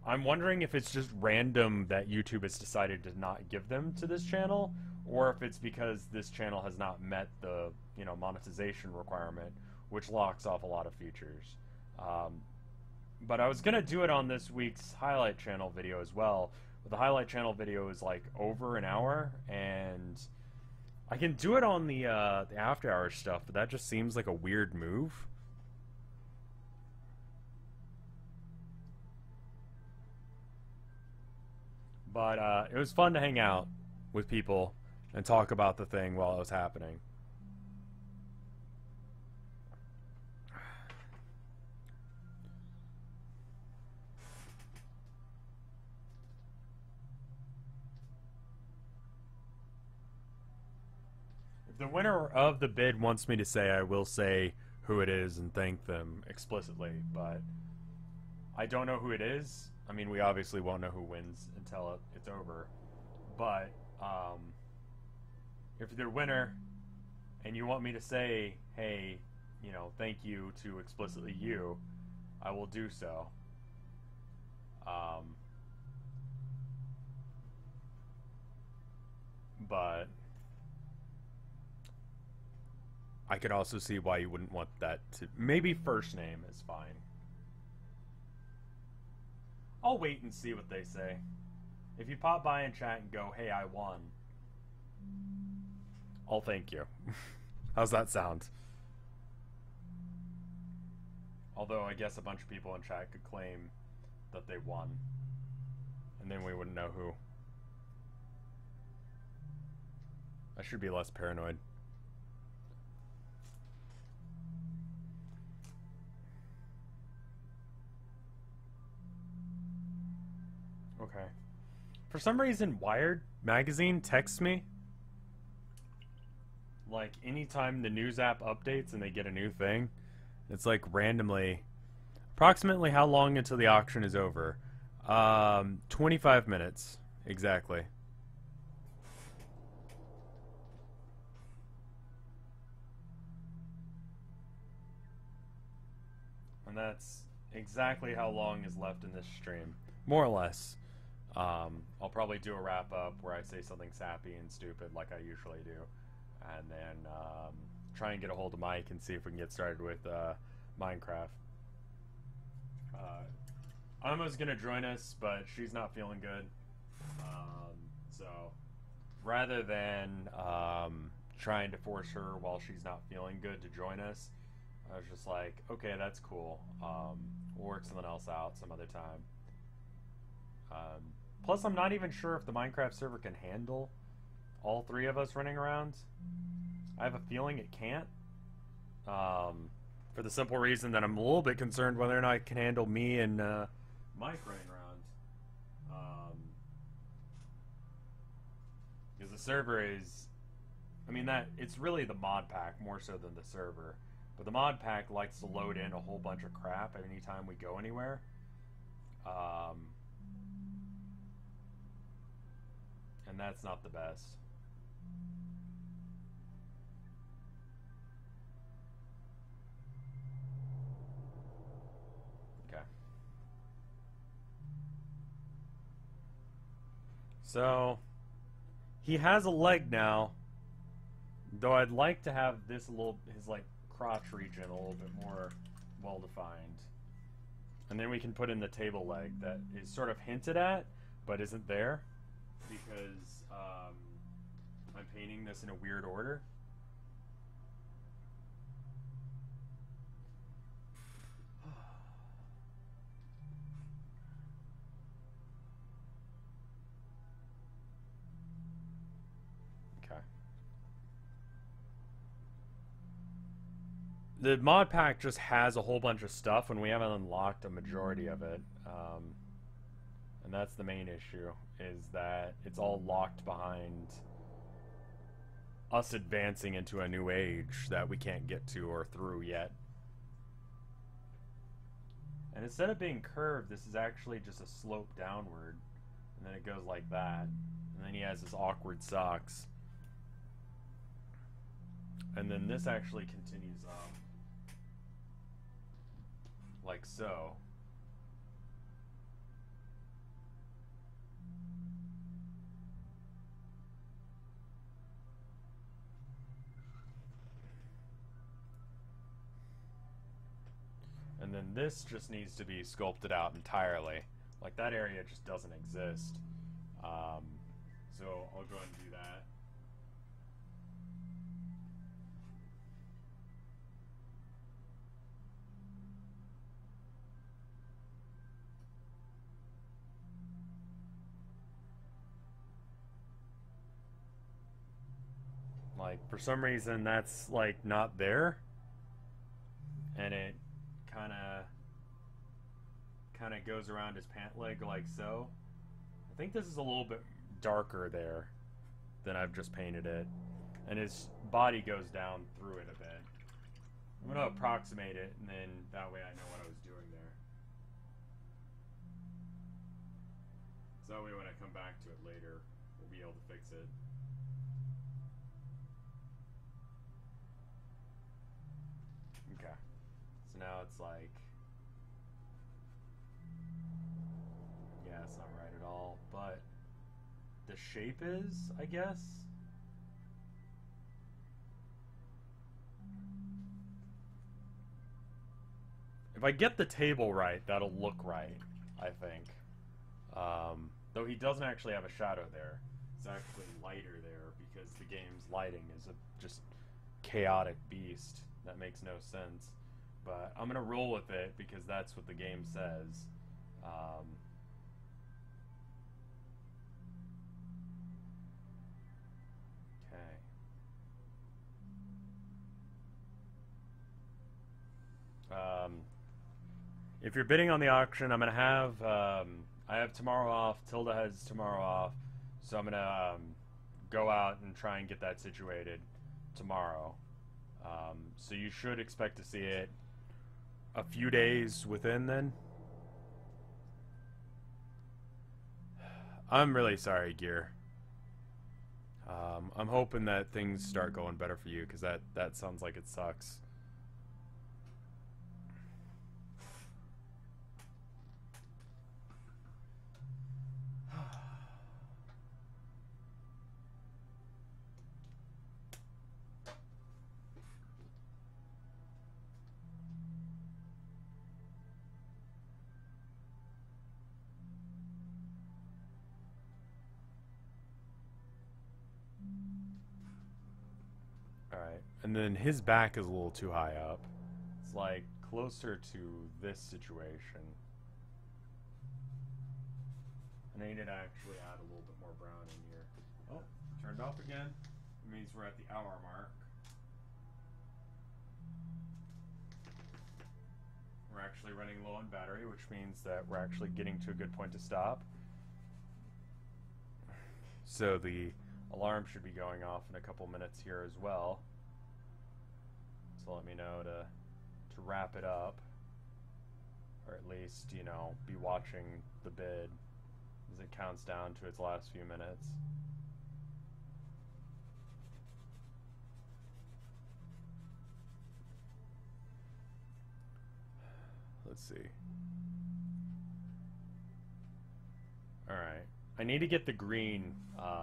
I'm wondering if it's just random that YouTube has decided to not give them to this channel, or if it's because this channel has not met the, you know, monetization requirement, which locks off a lot of features. But I was gonna do it on this week's highlight channel video as well, but the highlight channel video is like over an hour, and I can do it on the after hours stuff, but that just seems like a weird move. But it was fun to hang out with people and talk about the thing while it was happening. If the winner of the bid wants me to say, I will say who it is and thank them explicitly, but I don't know who it is. I mean, we obviously won't know who wins until it's over. But if you're the winner and you want me to say, hey, you know, thank you to explicitly you, I will do so. But I could also see why you wouldn't want that to... Maybe first name is fine. I'll wait and see what they say. If you pop by in chat and go, hey, I won, I'll thank you. How's that sound? Although I guess a bunch of people in chat could claim that they won. And then we wouldn't know who. I should be less paranoid. Okay. For some reason, Wired magazine texts me. Like, anytime the news app updates and they get a new thing, it's like randomly. Approximately how long until the auction is over? 25 minutes. Exactly. And that's exactly how long is left in this stream. More or less. I'll probably do a wrap up where I say something sappy and stupid like I usually do. And then try and get a hold of Mike and see if we can get started with Minecraft. Emma's going to join us, but she's not feeling good. So rather than trying to force her while she's not feeling good to join us, I was just like, okay, that's cool. We'll work something else out some other time. Plus, I'm not even sure if the Minecraft server can handle all three of us running around. I have a feeling it can't. For the simple reason that I'm a little bit concerned whether or not it can handle me and Mike running around. Because the server is... I mean, it's really the mod pack more so than the server. But the mod pack likes to load in a whole bunch of crap at any time we go anywhere. And that's not the best. Okay. So, he has a leg now. Though I'd like to have this his like crotch region a little bit more well defined. And then we can put in the table leg that is sort of hinted at, but isn't there. Because I'm painting this in a weird order. Okay. The mod pack just has a whole bunch of stuff and we haven't unlocked a majority of it. And that's the main issue, is that it's all locked behind us advancing into a new age that we can't get to or through yet. And instead of being curved, this is actually just a slope downward. And then it goes like that. And then he has his awkward socks. And then this actually continues up. Like so. And then this just needs to be sculpted out entirely. Like that area just doesn't exist. So I'll go ahead and do that. Like, for some reason, that's, like, not there. And it kind of goes around his pant leg like so. I think this is a little bit darker there than I've just painted it. And his body goes down through it a bit. I'm going to approximate it, and then that way I know what I was doing there. So that way when I come back to it later, we'll be able to fix it. Okay. So now it's like... yeah, it's not right at all, but the shape is, I guess. If I get the table right, that'll look right, I think. Though he doesn't actually have a shadow there. It's actually lighter there because the game's lighting is a just chaotic beast that makes no sense. But I'm gonna roll with it because that's what the game says. If you're bidding on the auction, I'm gonna have I have tomorrow off. Tilda has tomorrow off, so I'm gonna go out and try and get that situated tomorrow. So you should expect to see it a few days within then. I'm really sorry, Gear. I'm hoping that things start going better for you because that sounds like it sucks. Alright, and then his back is a little too high up. It's like closer to this situation. And I need to actually add a little bit more brown in here. Oh, turned off again. It means we're at the hour mark. We're actually running low on battery, which means that we're actually getting to a good point to stop. So the alarm should be going off in a couple minutes here as well. So let me know to wrap it up. Or at least, you know, be watching the bid as it counts down to its last few minutes. Let's see. Alright. I need to get the green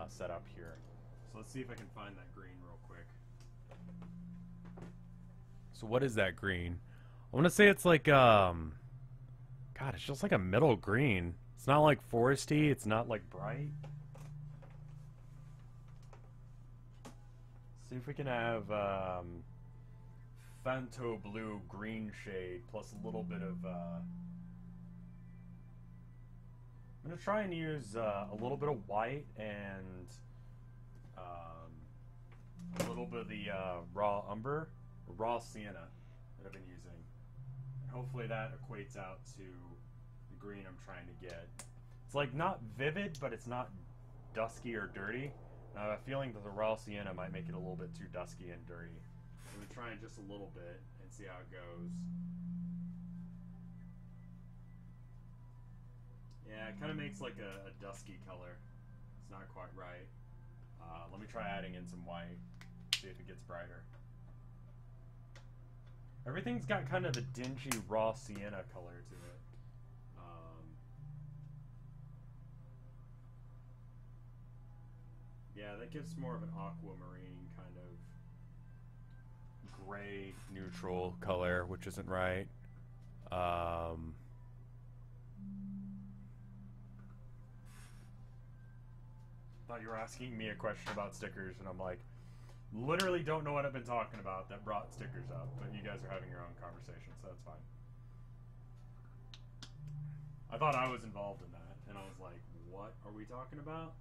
set up here. So let's see if I can find that green real quick. So what is that green? I want to say it's like, God, it's just like a middle green. It's not like foresty. It's not like bright. See if we can have Fanto blue green shade plus a little bit of I'm going to try and use a little bit of white and a little bit of the raw umber, or raw sienna that I've been using. And hopefully that equates out to the green I'm trying to get. It's like not vivid, but it's not dusky or dirty. I have a feeling that the raw sienna might make it a little bit too dusky and dirty. I'm going to try just a little bit and see how it goes. Yeah, it kind of makes like a dusky color. It's not quite right. Let me try adding in some white, see if it gets brighter. Everything's got kind of a dingy raw sienna color to it. Yeah, that gives more of an aquamarine kind of gray neutral color, which isn't right. Thought you were asking me a question about stickers, and I'm like, literally don't know what I've been talking about that brought stickers up, but you guys are having your own conversation, so that's fine. I thought I was involved in that, and I was like, what are we talking about?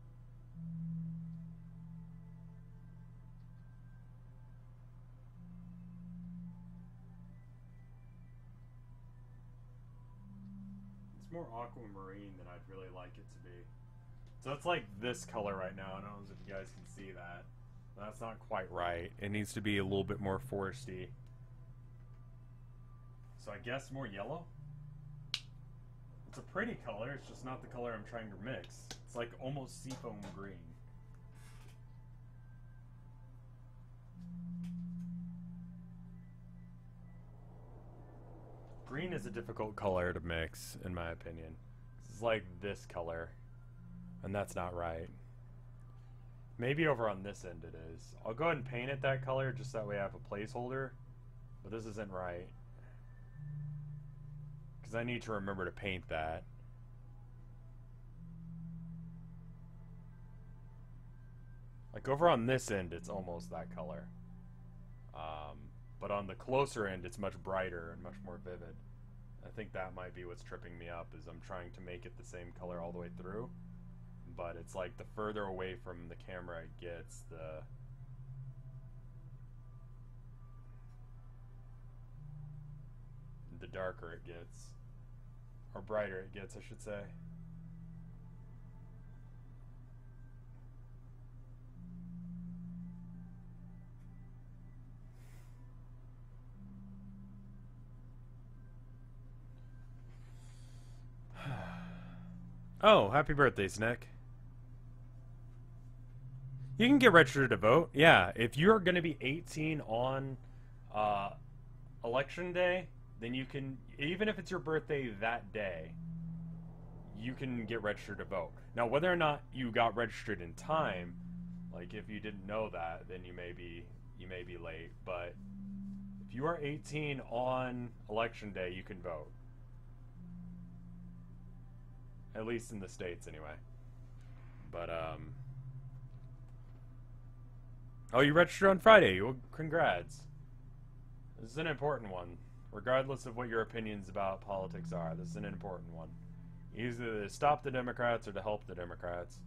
more aquamarine than I'd really like it to be. So it's like this color right now. I don't know if you guys can see that. That's not quite right. It needs to be a little bit more foresty. So I guess more yellow? It's a pretty color, it's just not the color I'm trying to mix. It's like almost seafoam green. Green is a difficult color to mix, in my opinion. It's like this color, and that's not right. Maybe over on this end it is. I'll go ahead and paint it that color just that way I have a placeholder, but this isn't right. Because I need to remember to paint that. Like over on this end it's almost that color. But on the closer end it's much brighter and much more vivid. I think that might be what's tripping me up, is I'm trying to make it the same color all the way through. But it's like the further away from the camera it gets, the darker it gets. Or brighter it gets, I should say. Oh, happy birthday, Snick. You can get registered to vote. Yeah, if you're going to be 18 on election day, then you can, even if it's your birthday that day, you can get registered to vote. Now, whether or not you got registered in time, like if you didn't know that, then you may be late. But if you are 18 on election day, you can vote. At least in the States, anyway. But, oh, you registered on Friday. Well, congrats. This is an important one. Regardless of what your opinions about politics are, this is an important one. Either to stop the Democrats or to help the Democrats.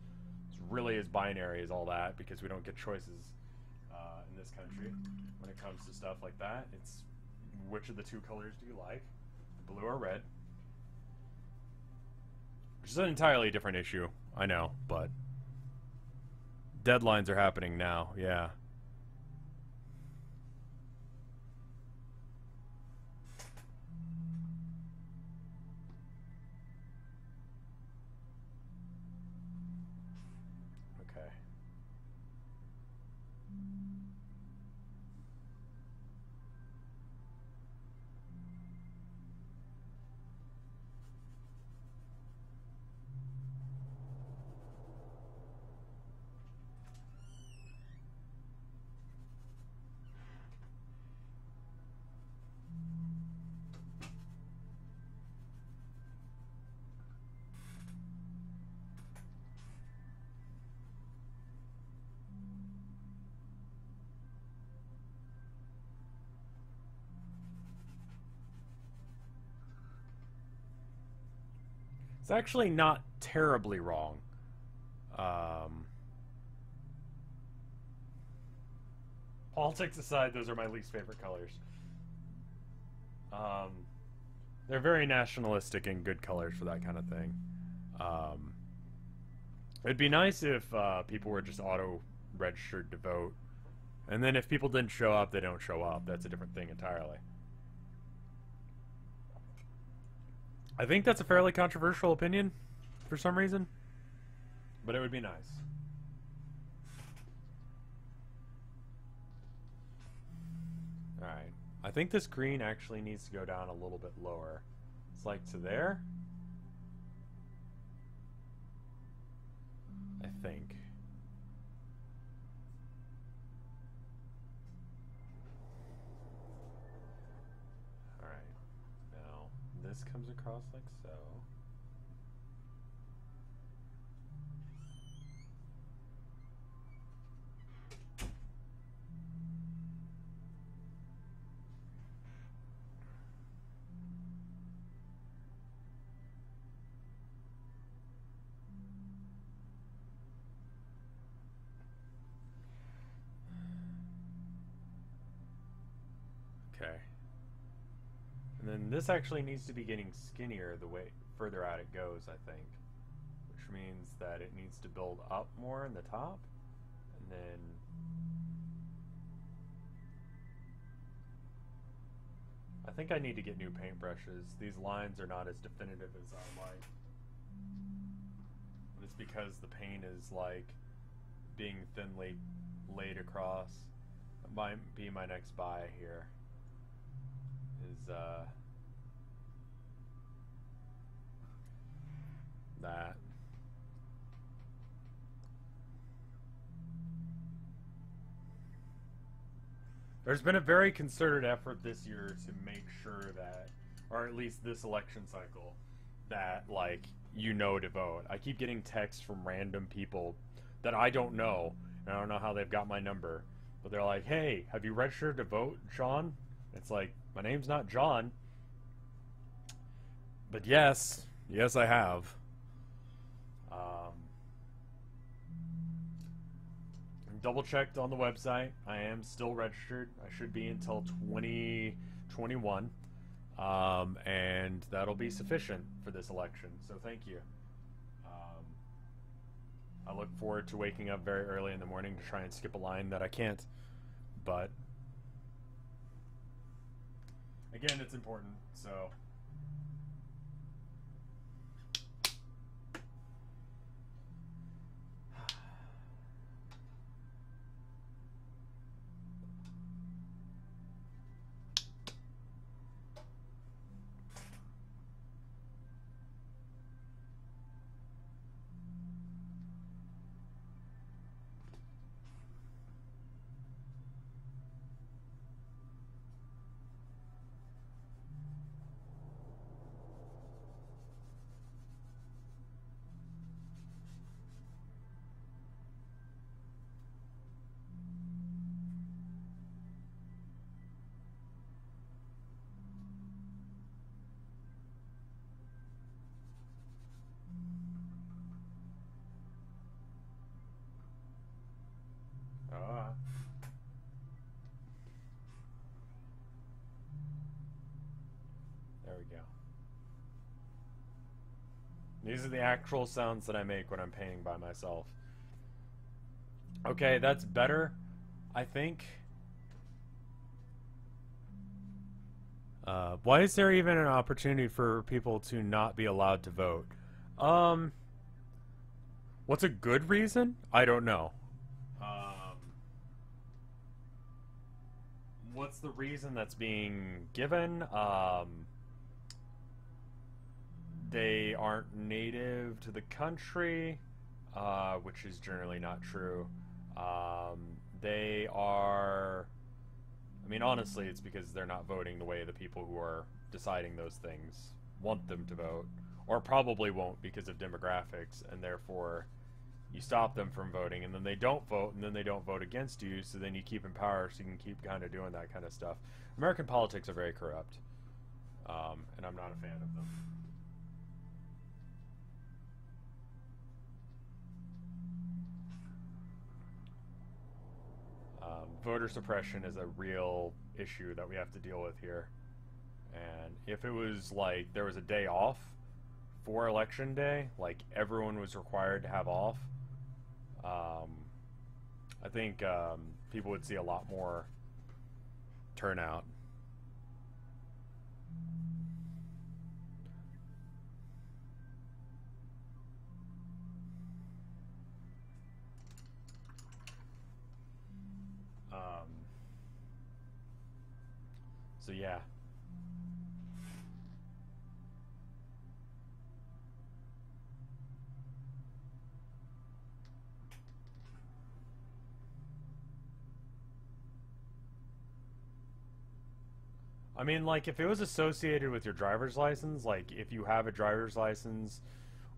It's really as binary as all that, because we don't get choices in this country when it comes to stuff like that. It's which of the two colors do you like, blue or red? Which is an entirely different issue, I know, but deadlines are happening now, yeah. Okay. It's actually not terribly wrong. Politics aside, those are my least favorite colors. They're very nationalistic and good colors for that kind of thing. It'd be nice if people were just auto-registered to vote. And then if people didn't show up, they don't show up. That's a different thing entirely. I think that's a fairly controversial opinion for some reason, but it would be nice. Alright, I think this green actually needs to go down a little bit lower. It's like to there. I think. This comes across like so. Okay. And then this actually needs to be getting skinnier the way further out it goes, I think. Which means that it needs to build up more in the top, and then I think I need to get new paintbrushes. These lines are not as definitive as I like. And it's because the paint is like being thinly laid across. It might be my next buy here. Is that. There's been a very concerted effort this year to make sure that, or at least this election cycle, that, like, you know to vote. I keep getting texts from random people that I don't know, and I don't know how they've got my number, but they're like, hey, have you registered to vote, John? It's like, my name's not John. But yes, I have. Double checked on the website. I am still registered. I should be until 2021. And that'll be sufficient for this election. So thank you. I look forward to waking up very early in the morning to try and skip a line that I can't. But again, it's important. So there we go. These are the actual sounds that I make when I'm painting by myself. Okay, that's better, I think. Why is there even an opportunity for people to not be allowed to vote? What's a good reason? I don't know. What's the reason that's being given? They aren't native to the country, which is generally not true. They are... I mean, honestly, it's because they're not voting the way the people who are deciding those things want them to vote. Or probably won't because of demographics, and therefore you stop them from voting, and then they don't vote, and then they don't vote against you, so then you keep in power so you can keep kind of doing that kind of stuff. American politics are very corrupt, and I'm not a fan of them. Voter suppression is a real issue that we have to deal with here. And if it was like there was a day off for election day, like everyone was required to have off, I think people would see a lot more turnout. So yeah. I mean, like, if it was associated with your driver's license, like, if you have a driver's license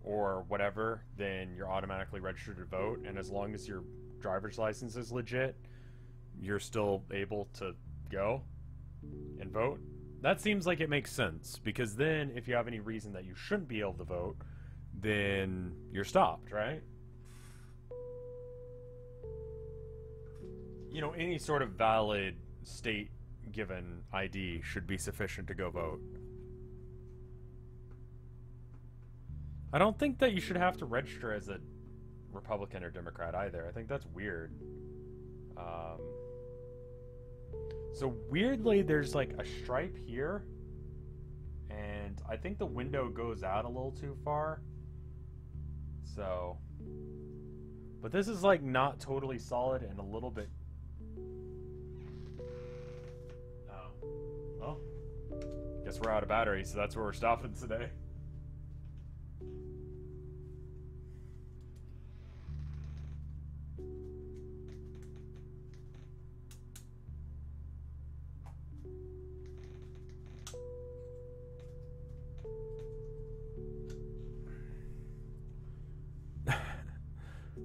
or whatever, then you're automatically registered to vote, and as long as your driver's license is legit, you're still able to go and vote. That seems like it makes sense, because then if you have any reason that you shouldn't be able to vote, then you're stopped, right? You know, any sort of valid state-given ID should be sufficient to go vote. I don't think that you should have to register as a Republican or Democrat either. I think that's weird. So weirdly, there's like a stripe here, and I think the window goes out a little too far. So, but this is like not totally solid and a little bit. Oh, well, guess we're out of battery, so that's where we're stopping today.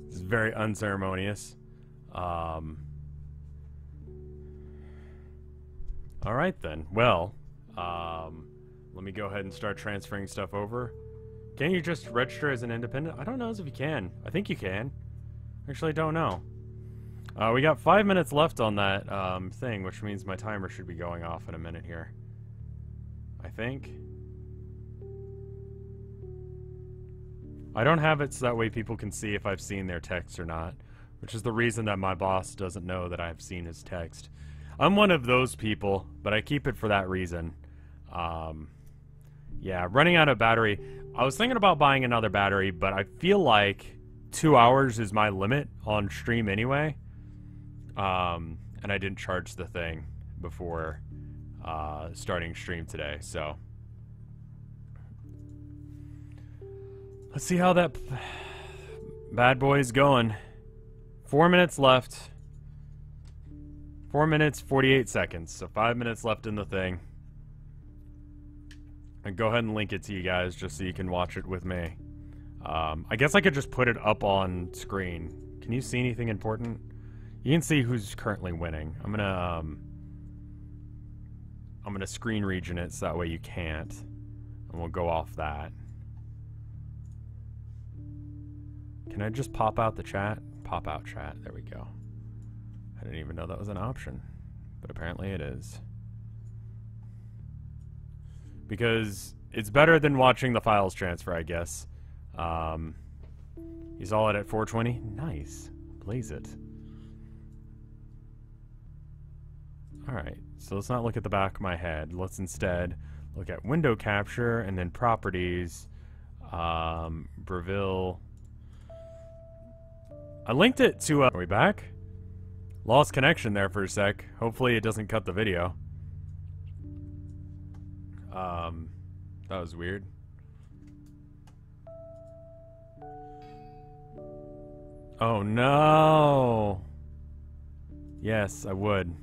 This is very unceremonious. Alright then. Well, let me go ahead and start transferring stuff over. Can you just register as an independent? I don't know if you can. I think you can. Actually, I don't know. We got 5 minutes left on that thing, which means my timer should be going off in a minute here. I think. I don't have it so that way people can see if I've seen their text or not, which is the reason that my boss doesn't know that I've seen his text. I'm one of those people, but I keep it for that reason. Yeah, running out of battery. I was thinking about buying another battery, but I feel like 2 hours is my limit on stream anyway. And I didn't charge the thing before starting stream today, so... Let's see how that bad boy's going. 4 minutes left. 4 minutes, 48 seconds. So 5 minutes left in the thing. And go ahead and link it to you guys just so you can watch it with me. I guess I could just put it up on screen. Can you see anything important? You can see who's currently winning. I'm gonna screen region it so that way you can't. And we'll go off that. Can I just pop out the chat? Pop out chat. There we go. I didn't even know that was an option. But apparently it is. Because it's better than watching the files transfer, I guess. He's all at 420. Nice. Blaze it. Alright, so let's not look at the back of my head. Let's instead look at window capture and then properties. Breville. I linked it to, are we back? Lost connection there for a sec. Hopefully it doesn't cut the video. That was weird. Oh no! Yes, I would.